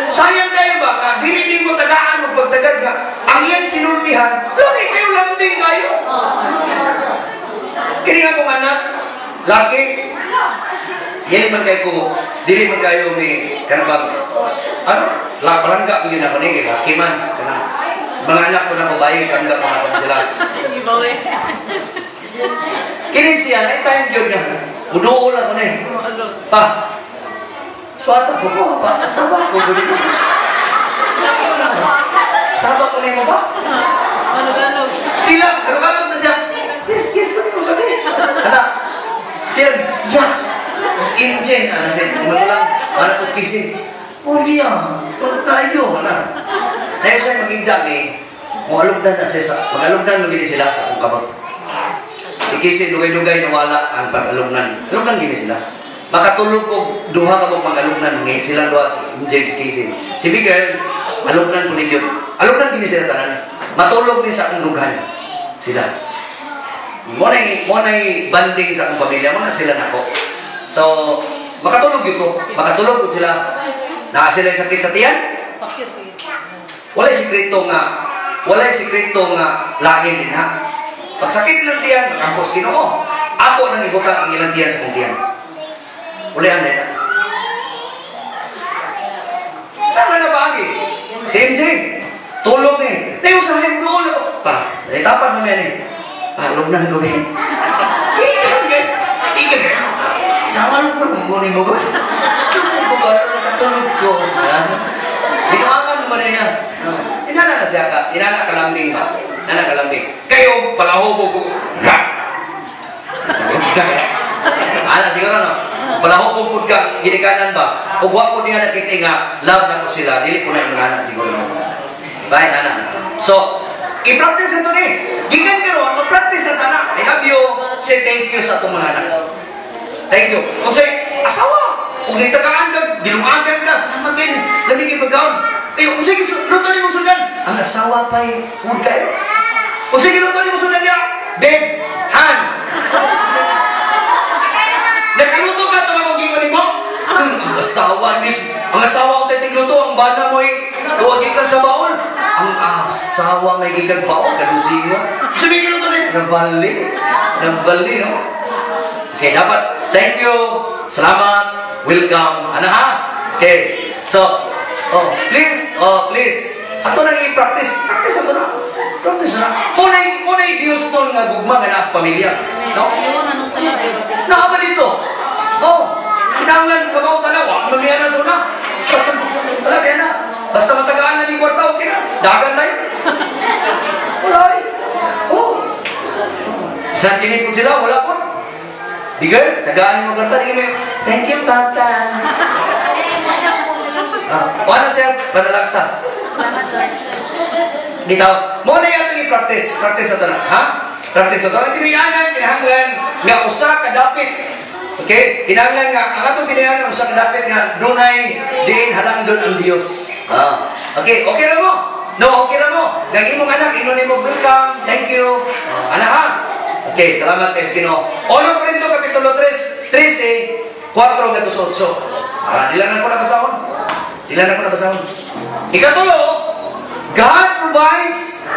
Sayang kayo ba? Dili mo tagaan o pagtagad ka. Ang iyang sinultihan, lagi kayo lambing kayo. Kini nga kong anak, laki. Dili man kayo may kanabang. Ano? Parangga ko yun ako nigil. Laki man. Mga anak ko na kubayo, parangga pa nga sila. Kini siya, na time yun niya. Uduol ako na eh. Pa, suwata ko ko, pa, sabak ko ko dito. Sabak ko na mo ba? Ano? Sila, kalog na siya. Kiss ko nito gabi. Anak, siya, yes! MJ, ano siya, magulang, anak ko kissing. Oh, iya, tayo, anak. Dahil siya mag-igdag eh, magalugdan na siya, magalugdan mo gini sila sa akong kabag. Si Kissing, lugay-lugay nawala ang pag-alugnan. Alugnan gini sila. Makatulog ko, duha ka pong mag-alugnan. Ngayon sila duha si James Kissing. Si Miguel, alugnan ko ninyo. Alugnan gini sila tanan. Matulog din sa akong lughan. Sila. Muna'y banding sa akong pamilya. Muna sila nako. So, makatulog yun ko. Makatulog ko sila. Naa sila yung sakit sa tiyan. Wala'y sikreto nga lain din ha. Pag sakit ng tiyan, makampos Ginoo. Ako nang ibutang ang ilang tiyan sa kong tiyan. Ulihan na yan. Tama na bagay. Si MJ, tulog eh. Nayusahin mo ulo. Pa, tapan mo yan eh. Palog na gabi. Ikan ka. Sama lang ko, munggunin mo ba? Nakatulog ko. Binuangan mo na yan. Inana na siya ka. Inana kalambing ba? Inana kalambing. Kayo, palahobo ko. Ana, siguro no? Palahok mo po ka, ginikanan ba? O wa po niya nakita nga, love na ko sila, dili ko na yung mga anak siguro mo. Bye, anak. So, i-practice ito ni. Gikan ka ron, mag-practice na tanak. I love you. Say thank you sa itong mga anak. Thank you. Kung say, asawa. Kung itagaan ka, dilungagan ka, salamat din. Lamigin pagkaon. Kung sige, luto niyo mong sundan. Ang asawa pa eh, huwag kayo. Kung sige, luto niyo mong sundan niya. Babe, Han. Nakaluto ka, tumawagin mo ni mo? Ang asawa, ang asawa ko titigluto, ang bana mo eh, tuwagin ka sa baon. Ang asawa may gigang baon, kalusin mo. Sabihin niluto din, nabali, no? Okay, dapat, thank you, salamat, welcome, ano ha? Okay, so, please, ato nang i-practice, practice ato na. Practice na. Muna'y Diyos nun nga gugma nga naas pamilya. No? Nakaba dito. Kinanglan ka ba o tanawa? Mamaya na suna. Wala, kaya na. Basta matagaan na ni kwarta, okay na. Dagan na yun. Wala eh. Saan kinipon sila? Wala po. Bigger, tagaan mo kwarta. Thank you, Papa. Wala siya, panalaksa. Dito, muna yung ating i-practice. Practice ito na, ha? Practice ito. Ang pinayanan, kinahanglan, nga usa kadapit. Okay? Kinahanglan nga, ang atong pinayanan, usa kadapit nga, dunay, diin halang dun ang Diyos. Okay, okay na mo? No, okay na mo. Nang imong anak, inon mo, welcome, thank you. Anak ha? Okay, salamat kay Ginoo. 1 Corinto Kapitulo 13, 4 hanggang 8. Dilan ko na basahon. Ikatulo, God provides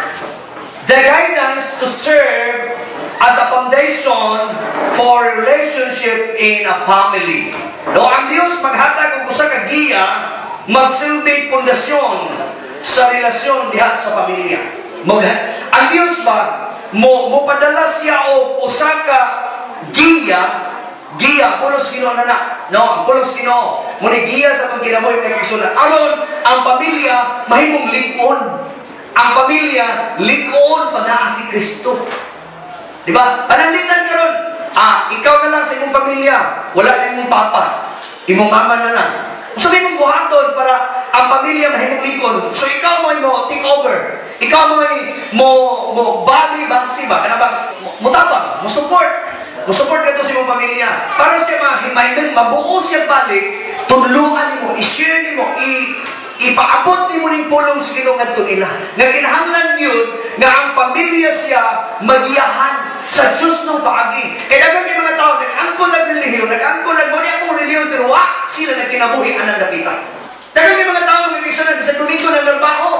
the guidance to serve as a foundation for relationship in a family. No, ang Diyos maghatag og usa ka giya, magsilbing pundasyon sa relasyon diha sa pamilya. Ang Diyos ba mo padala siya og usa ka giya, pulos Ginoo na. No, ang pulos Ginoo mo ni giya sa atong kinabuhi nga kaigsunan. Aron ang pamilya mahimong lig-on. Ang pamilya lig-on pag naa si Kristo. Di ba? Pananglitan ka ron. Ikaw na lang sa imong pamilya. Wala na imong papa. Imong mama na lang. Sabi mong buhaton para ang pamilya mahimong lig-on. So ikaw mo take over. Ikaw mo bali-basi ba? Kana ba? Mutabang, mo support ka to sa imong pamilya. Para siya mahimay, mabuo siya balik, tulungan mo, i-share mo, ipaabot mo ng pulong sa Ginoo ngadto nila. Nga kinahanglan yun, nga ang pamilya siya magiyahan sa Diyos ng paagi. Kaya dagang may mga tao, nag-angkol lang relihiyon, nag-angkol lang, wala akong relihiyon, pero sila nagkinabuhi anang napitan. Dagang may mga tao, nag-iksunan, sa Domingo ng trabaho,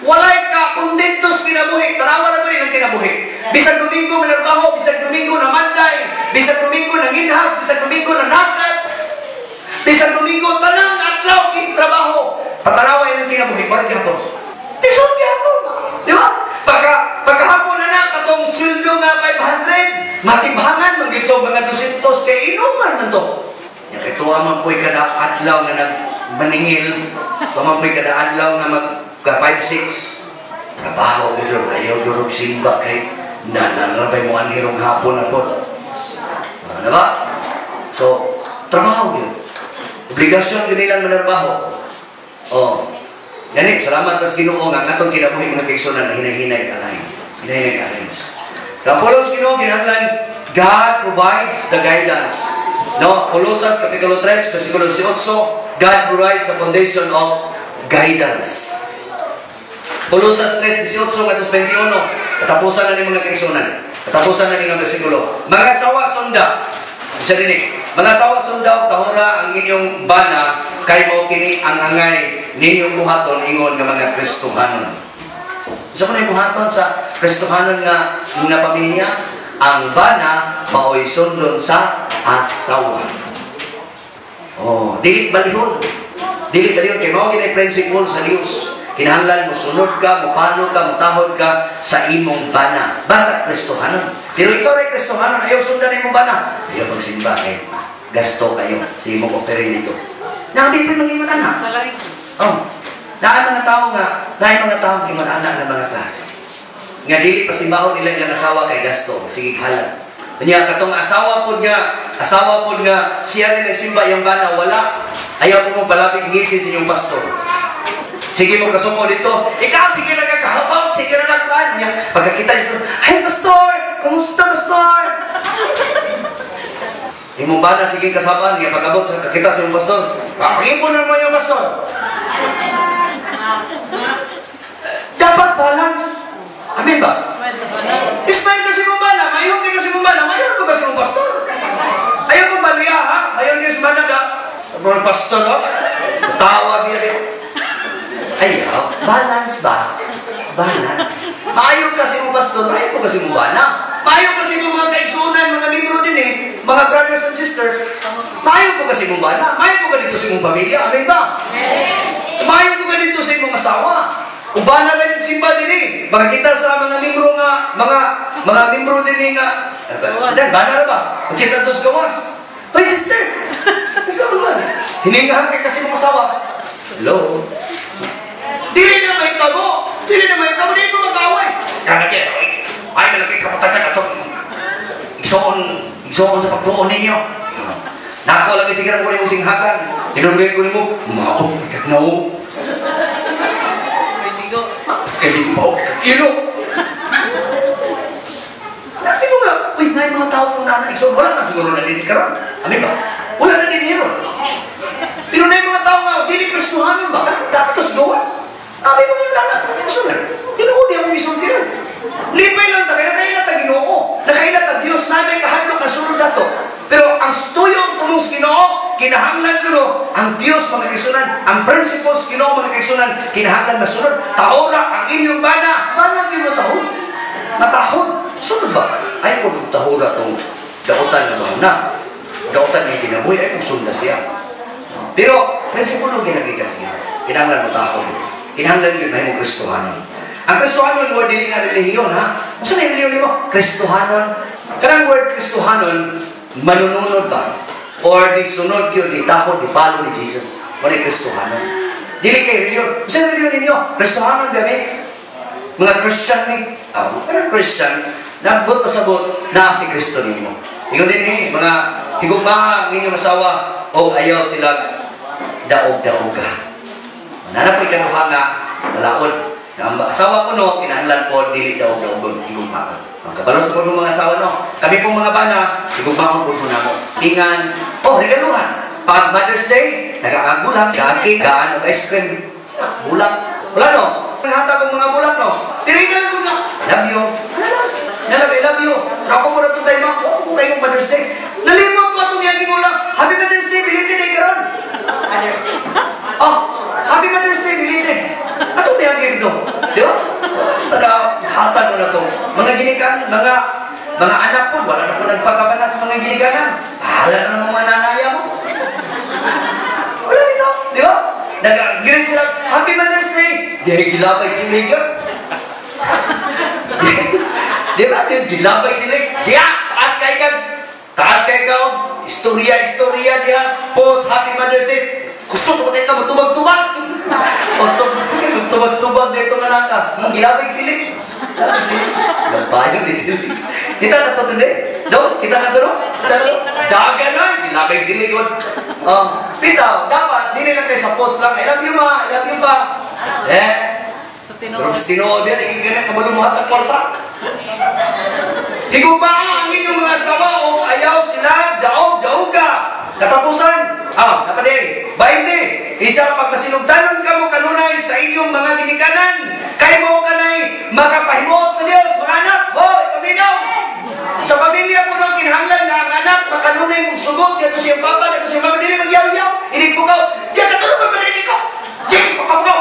walay ka kontentos kinabuhi, tarawa na ba nilang kinabuhi? Bisag Domingo manarbaho, bisag Domingo na manday, bisag Domingo na nginhas, bisag Domingo na nakat, bisag Domingo tanang atlaw king trabaho. Patarawa yung kinabuhi, parang hapon. Lisod hapon. Di ba? Pagkahapon na katong sweldo nga 500, matibhangan, magito mga 200, kay inuman man to. Yung kay tuwa man po'y kada adlaw nga nagmaningil, tuwa man po'y kada adlaw nga ka-5-6, trabaho, pero ayaw durog simba kay nanarabay mo ang hirong hapon na po. Ano ba? So, trabaho yun. Obligasyon yun nilang manarbaho. Yanik, salamat tas Ginoo nga atong kinabuhi mga kaigsunan na hinahinay kalay. Hinahinay kalay. Pulos Ginoo kinahanglan, God provides the guidance. No, Colosas Kapitulo 3, versikulo 18, God provides the foundation of guidance. Colosas 3:18 at 21. Katapusan na ni mga kaigsunan. Katapusan na ni nga bersikulo. Mga sawa sunda. Isa dinig. Mga sawa sunda tahora ang inyong bana kay mao kini ang angay ninyong buhaton ingon nga mga Kristohanon. Isa man buhaton sa Kristohanon nga pamilya, ang bana mao'y sundon sa asawa. Dili balihon. Dili balihon kay mao kini principle sa Dios. Kinahanglan mo sunod ka, mupano ka, mutahod ka sa imong bana. Basta Kristohanon. Pero ikaw rin Kristohanon, ayaw sundan na imong bana. Ayaw magsimba kay gasto kayo sa imong offering dito. Nakabipin ng imong anak. Naan mga tao imong anak ng mga klase. Nga dili pasimbahon nila ilang asawa kay gasto. Sige halang. Kanya katong asawa po nga asawa po nga siya rin nagsimba yung bana, wala. Ayaw po mo palapit ngisi sa inyong pastor. Sige mo kasuko dito. Ikaw, sige na kakahabaw, sige na nagpano niya. Pagkakita niya, "Hey, pastor! Kumusta, pastor?" Imong bana, sige kasabaan niya. Pagkabot sa kakita sa inyong pastor, "Pakipon naman yung pastor." Dapat balance. Amin ba? Ismail kasi mong bana, mayroon din kasi mong bana, mayroon po kasi mong pastor. Ayaw mo baliya, ha? Ayaw niya sa bana na, "Mga pastor, ha? Tawa niya rin." Ayaw, balance ba? Balance. Maayon kasi mong pastor, maayon po kasi mong bana. Maayon kasi mong mga kaigsunan, mga libro din eh, mga brothers and sisters. Maayon po kasi mong bana, maayon po ka dito sa mong pamilya, amin ba? Maayon po ka dito sa mong asawa. Ubana na yung simba din eh. Baka kita sa mga membro nga, mga membro din eh nga. Dan, bana na ba? Magkita dos gawas. "Hoy, sister! Gusto mo ba? Hiningahan ka kasi mong asawa." Hello? Dili na may tabo. Dili na may tabo. Dili mo mag-away. Kaya kayo, ay malaki kapatid na ito. Igsoon sa pagtuon ninyo. Nako lagi sigara ko yung singhagan. Dinunggay ko ni mo, "Maok, ikagnaw." Kaya mo, ilo. Nabi mo nga, uy, may mga tao mo na igsoon. Wala na siguro na din karon. Amin ba? Wala na din hero. Pero na yung mga tao nga, dili kristuhanon ba? Dapat tos gawas. Abi mo nga lala. Igsoon. Ginoo di akong igsoon kaya. Lipay lang ta, kaya nakailat ang Ginoo. Nakailat ang Diyos na may kahadlok na sunod na to. Pero ang stuyong tumos Ginoo, kinahanglan ko no, ang Diyos mga kaisunan, ang principles Ginoo mga kaisunan, kinahanglan na sunod. Tahora ang inyong bana. Bana yung matahod. Matahod. Sunod ba? Ay po tahora itong dautan na mga na. Dautan niya kinabuhi, ay kung sunda siya. Pero, principle yung ginagigas niya. Kinahanglan matahod. Kinahanglan yun na yung Kristohanon. Ang Kristohanon, word dili nga relihiyon, ha? Masa na yung relihiyon mo? Kristohanon. Karang word Kristohanon, manununod ba? Or di sunod yun, di takot, di follow ni Jesus. O ni Kristohanon. Dili kayo relihiyon. Masa na relihiyon ninyo? Kristohanon, bebe? Mga Christian ni. Karang Christian, nagbot pasabot na si Kristo ninyo. Ikaw din eh, mga higugma ang inyong asawa o ayaw sila daog-daoga. Nanap ko ikanuha nga, malaod. Na ang asawa ko no, kinahanglan po, dili daog-daogon, higugma. Ang kabalos po ng mga asawa no, kami pong mga bana, higugma ko po na mo. Pingan, regaluhan. Pag Mother's Day, nag-aagulak, nag-aagkik, gaan, ice cream. Bulak. Wala no? Nanghatag ang mga bulak no? Pirigan ko nga. I love you. I love you. Ako mo na itong tayo mga, kung kayo Mother's Day. Nalimot ko itong yaging ulang. Happy Mother's Day, bilitin na ikaroon. Happy Mother's Day, bilitin. Atong yaging ito. Di ba? Hatag mo na ito. Mga ginikan, mga anak po, wala na po nagpagkabanas sa mga ginikanan. Bahala na ng mga nanaya mo. Wala dito. Di ba? Nag-greet sila, Happy Mother's Day. Di gilapay si Liga. Di ba? Gilapay si Liga. Diya, taas kay ka. Istorya diya. Post Happy Mother's Day. Kusok mo ka magtubag-tubag. Kusok mo ka magtubag-tubag na itong anak ka. Gilapay si Liga. Lampayo ni si Liga. Kita na ito today? No? Kita na ito no? Daga na. Gilapay si Liga. Pitaw, dapat, hindi lang kayo sa post lang. I love you ma, I love you pa. Pero mas tinood yan, ganyan kabalumuhat ng kwarta. Higugma ang inyong mga asawa o ayaw sila daog-daoga. Katapusan, napadi, 20. Isa, pag nasinugdanon ka mo kanunay sa inyong mga ginikanan, kayo mo kanay makapahimuot sa Diyos, mga anak, hoy, paminaw. Sa pamilya mo nang kinahanglan na ang anak, makanunay mong sugot, gato siyang papa, gato siyang mama, dili magyaw-yaw, inigpukaw, diyan katulog ang marinig ko. Sige, pagkapukaw.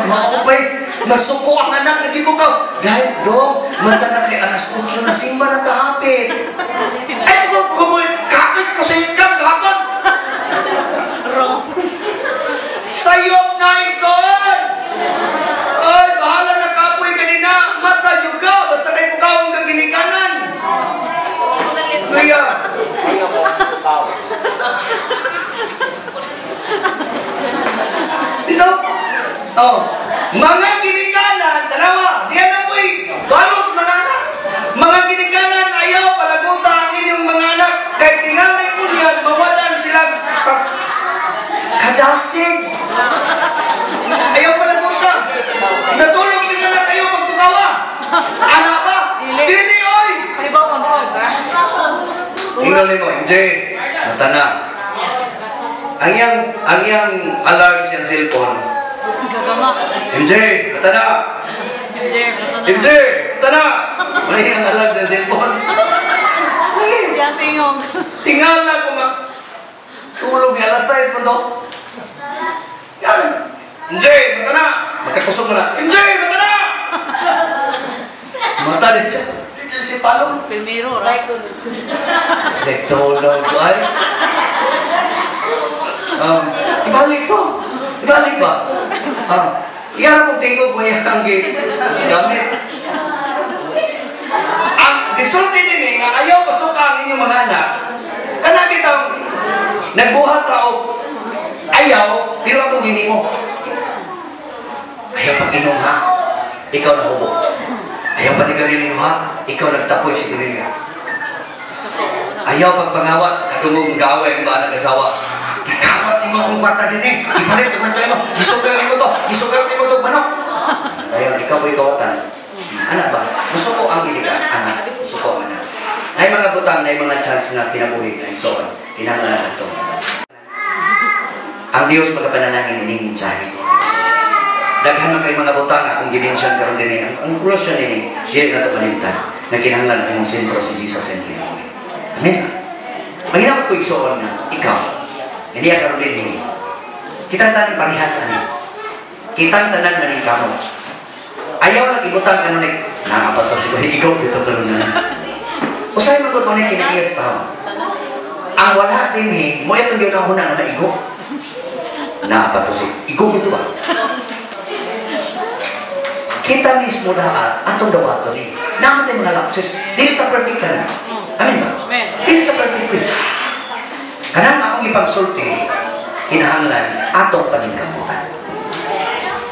Maupay, masuko ang anak, nagippukaw. Dahil dong, mata na kay alas 8 na simba na kahapit. Ay, kahapit ko sa ikang kahapon. Sayop na inson! Ay, bahala na kapoy kanina. Mata yung ka, basta kayo pukaw ang gaginikanan. Kuya. Dito. Mga ginikanan, dalawa. Diyan na po'y balos mga anak. Mga ginikanan, ayaw palaguta ang inyong mga anak. Kahit tingali asig. Ayaw pala punta. Natulog din na kayo pagpukawa. Ano ba? Dili, oy! Ay, ba ang road? Ingnan mo, MJ. Mata na. Ang yang alarm siyang cellphone. Gagama. MJ, mata na. MJ, mata na. Ano yung alarm siyang cellphone? Yan tingong. Tingala ko nga. Tulog niya, alas 6 mo to. Yan. MJ, mata na. Magkakusog mo na. MJ, mata na. Mata din siya. Si Palong. Primero, right? Nagtulog ko ay. Ibalik to. Ibalik ba? Iyara mong tingog mo yung gamit. Ang disulti din nga ayaw pasok ang inyong mga anak. Kanabit ang nagbuhat tao. Ayaw, pero atong gini mo. Ayaw pag-inom ha. Ikaw na hubog. Ayaw panigarilyo ha. Ikaw nagtapoy si garilyo. Ayaw pagpangawat. Kadungog mag-away ang mga nag-asawa. Ikawat mo kung kwarta din eh. Ipalit ang kwarta mo. Isugal mo to. Isugal mo to manok. Ayaw, ikaw po ikawatan. Anak ba? Gusto ko ang iligan. Anak, gusto ko ang anak. Ay mga butang na mga chance na kinabuhi na so kinahanglan na ito. Ang Diyos magkapanalangin ining mensahe. Daghan man kay mga butang akong dimension karon din ang conclusion ini dili na to palimtan na kinahanglan ang sentro si Jesus and kinabuhi. Amen. Manginawat ko igsoon na ikaw hindi karon din kita tanan parehas ani. Kitang tanan maning kamo. Ayaw lang ibutang kanon ni nakapatos ko ikaw dito karon na. Usay man ko ni kinaiyas tao. Ang wala din mo itong ginahuna na igo. Naapatos igo ito ba? Kita mismo daan atong dawato ni. Naman mga lapses, dili ta perfect na. Amen ba? Dili ta perfect. Kanang akong ipagsulti, kinahanglan atong paningkamutan.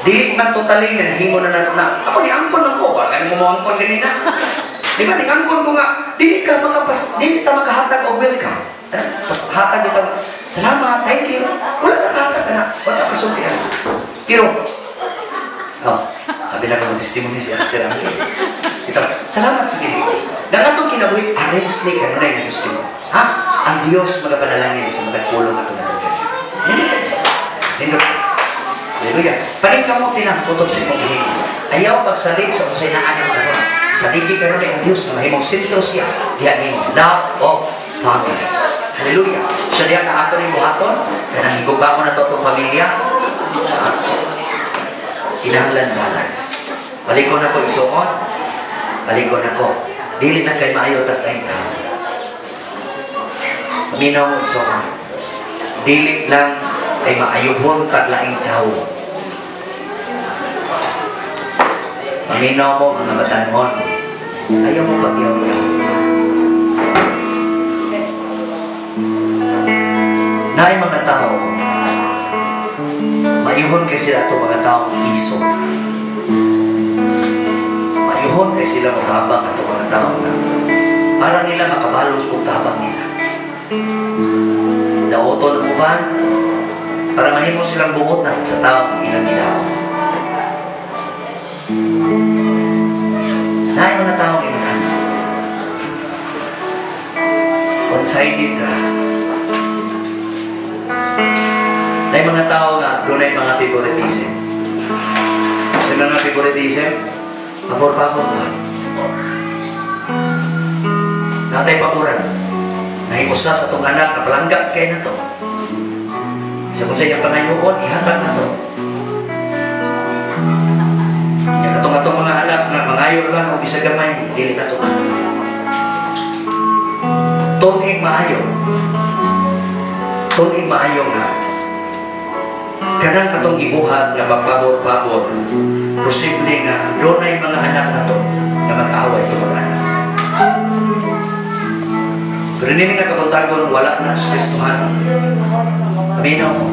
Dili man totally nga nahimo na nato na. Ako ni angkon lang ko, wala mo mo angkon din na. Di ba ni angkon ko nga, dili ta makahatag og welcome. Pas hatag ito, salamat, thank you. Wala ka hatag na, wala ka sultihan. Pero sabi na ko ng testimony si Aster Angel. Ito, salamat sa gini. Nangatong kinabuhi, arrange ni ka na yung gusto mo. Ha? Ang Diyos magapanalangin sa magagpulong ato na lugar. Nindot siya. Nindot ka. Hallelujah. Paling ka mo tinangkutod sa imong hihing. Ayaw magsalig sa usay na anak ka ron. Saligi ka ron ang Diyos na mahimong sentro siya. Diyan ni love of family. Hallelujah. Siya diyan na ato ni buhaton. Kanang higuba mo na to itong pamilya. Kinahanglan balance. Balikon na ko isuon. Balikon na ko. Dili na kay maayo tatay ka. Paminaw mo isuon. Dili lang kay maayuhon taglaing tao. Paminaw mo mga batanon. Ayaw mo pagyaw-yaw. Naay mga tao mayuhon kay sila ito mga taong iso. Mayuhon kay sila matabang ito mga taong na para nila makabalos kung tabang nila. Nauton ang upan para mahimo silang buotan sa taong ilang ginawa. Naay mga taong inahan. One-sided ka. May mga tao nga, doon ay mga favoritism. Sila nga favoritism, pabor-pabor ba? Natay paboran. Nahimusa sa itong anak na palangga kaya na to. Sa kung sa iyang pangayoon, ihatag na to. Yung katong-katong mga anak na mangayon lang o bisa gamay, dili na to. Tunig maayo. Tunig maayo nga. Kanang katong gibuhat nga pagpabor-pabor, posible nga doon ay mga anak na to na mag-away ito mga anak. Pero hindi nga kabuntagon, wala na sa Kristohanon. Aminaw mo.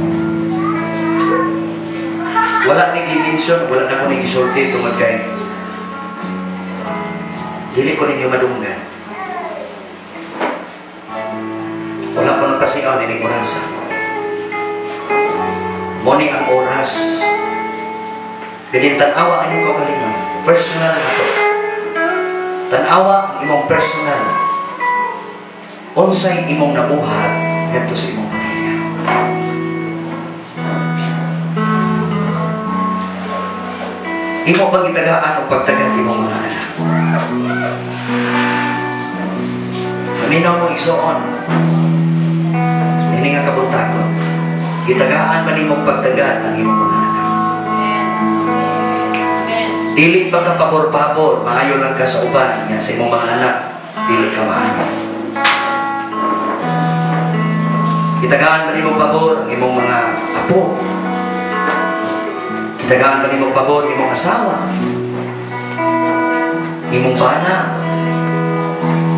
Wala ni gimension, wala na ko ni gisulti itong magkay. Dili ko ninyo madunggan. Wala ko nang pasigaw ni Nicorasa. Moni ang oras. Ganyan tanawa ang imong kaugalingon. Personal na to. Tanawa ang imong personal. Unsay imong nabuhat ngadto sa imong pamilya. Imo bang itagaan o pagtagan imong mga anak? Paminaw mo igsoon. Ini nga kabuntagon. Itagaan man imong pagtagan ang imong mga anak. Dili ba ka pabor-pabor, maayo lang ka sa uban, yan sa imong mga anak, dili ka maayo. Itagaan ba nimong pabor ang imong mga apo? Itagaan ba nimong pabor ang imong asawa? Imong bana?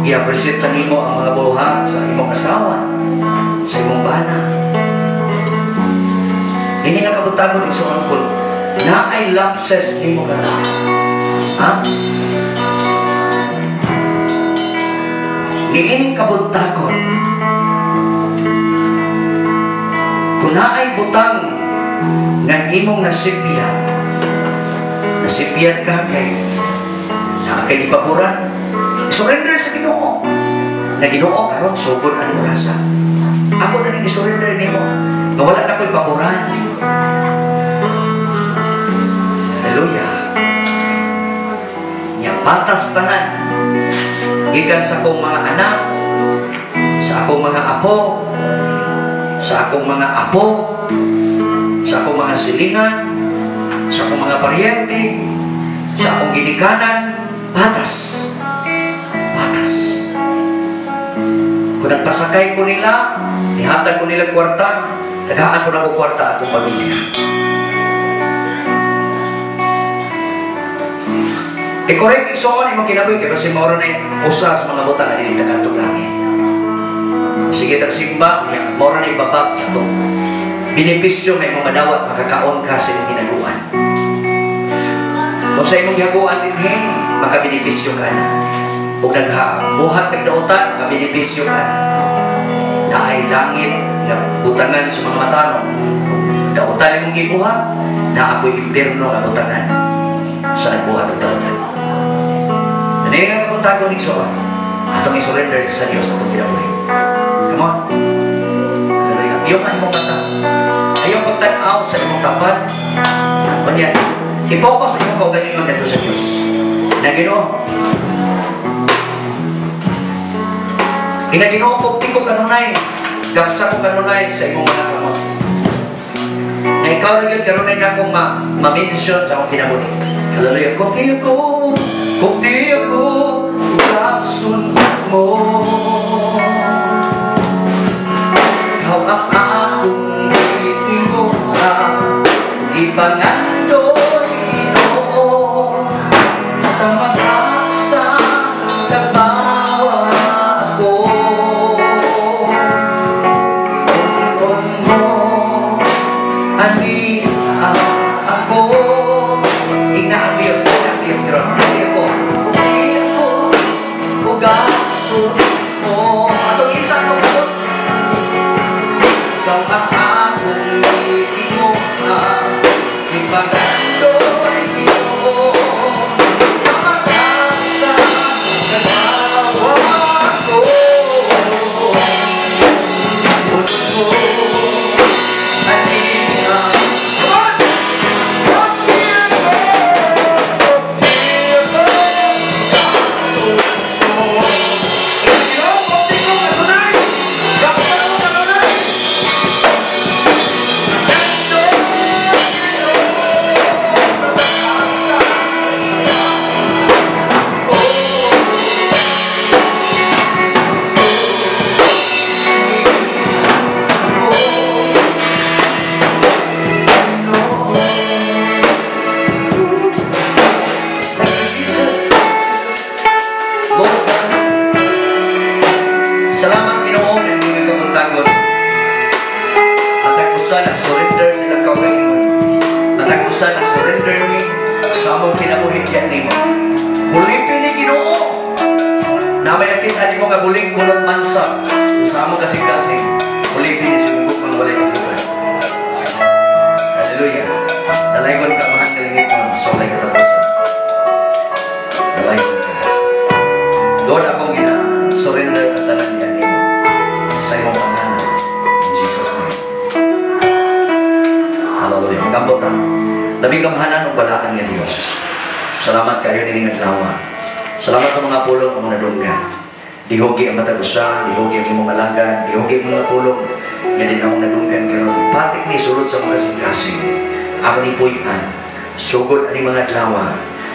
I-appreciate na nimo ang mga buhat sa imong asawa, sa imong bana. Hindi nga kabutagon igsoon ko na ay lapses nimo ka. Ha? Niining kabutagon kung na ay butang nga imong nasipyan ka kay ipaburan, surrender sa Ginoo. Na Ginoo karon subod ang rasa. Ako na ning surrender nimo. Nga wala na ko'y paboran. Hallelujah. Yang patas tanan. Gikan sa akong mga anak, sa akong mga apo, sa akong mga apo, sa akong mga silingan, sa akong mga paryente, sa akong ginikanan, patas. Patas. Kung nagpasakay ko nila, nihatag ko nila kwarta, tagaan ko na ko kwarta akong pamilya. I-correct igsoon imong kinabuhi kay basi mao na usa sa mga butang na dili takadtong langit. Sige tag simba niya, mao na ibabag sa to. Benepisyo may mga madawat makakaon ka sa imong hinaguan. Kung sa imong higaguan dinhi, makabenepisyo ka na. Ug nagbuhat kag dautan, makabenepisyo ka na. Naay langit na butangan sa mga matanong. Dautan imong gibuhat, naapoy impierno nga butangan sa nagbuhat og dautan. Ano nga kabuntagon igsoon? Atong i-surrender sa Dios atong kinabuhi. Come on. Hallelujah. Iyong imong mata. Ayaw pagtanaw sa imong tapat. Kanya, i-focus sa imong kaugalingon dito sa Dios. Na Ginoo. Ginoo ko tiko kanunay. Gaksa ko kanunay sa imong mga kamot. Na ikaw na yun kanunay na akong ma-mention sa akong kinabuhi. Hallelujah. Kung di ako kasun mo, kau ang akong itinuha, ipangandoy Ginoo, sa mga sa nagbawa ako. Kung mo, ani ako, ang Diyos, Gaso mo atong isa ko kang akong itinuna ipagandoy Ginoo sa mga sa nagawa ko puno anina Buling kulot mansa sa among kasing-kasing ulipin ni sinugok mga walay pagbuhay. gamhanan o balaan nga Dios. Salamat kayo nining adlaw. Salamat sa mga pulong ang mga nadunggan. Dihogi ang matag usa, dihogi ang imong alagad, dihogi ang mga pulong nga din akong nadunggan karon. Patik ni sulod sa mga kasing-kasing. Amo ni puy-an, sugod ani mga adlaw.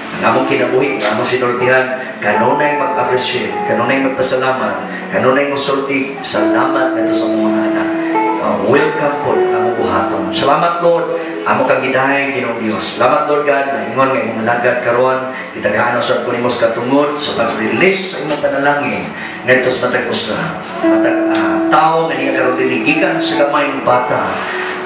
Ang among kinabuhi, ang among sinultihan, kanunay mag-appreciate, kanunay magpasalamat, kanunay magsulti, salamat nito sa mga anak. Welcome po ang among buhaton. Salamat Lord, amo kang gidahay Ginoong Dios. Salamat Lord God, na ingon nga imong lagad karon, kitagahan sa kun imong katungod sa pag-release sa imong panalangin ngadto sa matag usa. Matag tawo nga niya karon diligikan sa gamay ng bata.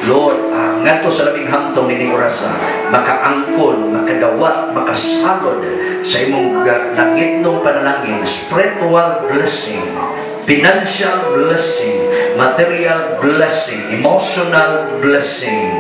Lord, ngadto sa labing hamtong nini orasa, makaangkon, makadawat, makasalod sa imong langitnong panalangin, spiritual blessing, financial blessing, material blessing, emotional blessing,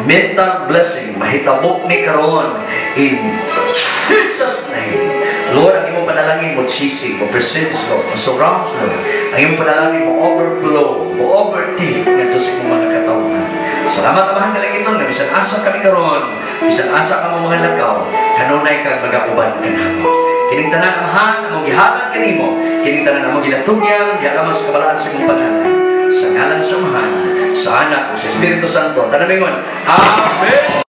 mental blessing, mahitabok ni karon in Jesus' name. Lord, ang imong panalangin mo sisig, mo presence mo, mo surrounds mo, ang imong panalangin mo overflow, mo overtake ngadto sa imong mga katawhan. Salamat Amahan nga lang ito na bisan asa kami karon, bisan asa ka mo mga lakaw, kanunay kang magauban kanamo. Kining tanan Amahan, among gihalan kanimo, kining tanan among ginatugyan, gialaman sa kabalaan sa imong pangalan. Sa ngalan sa Amahan, sa Anak, sa Espiritu Santo, tanan mingon, Amen.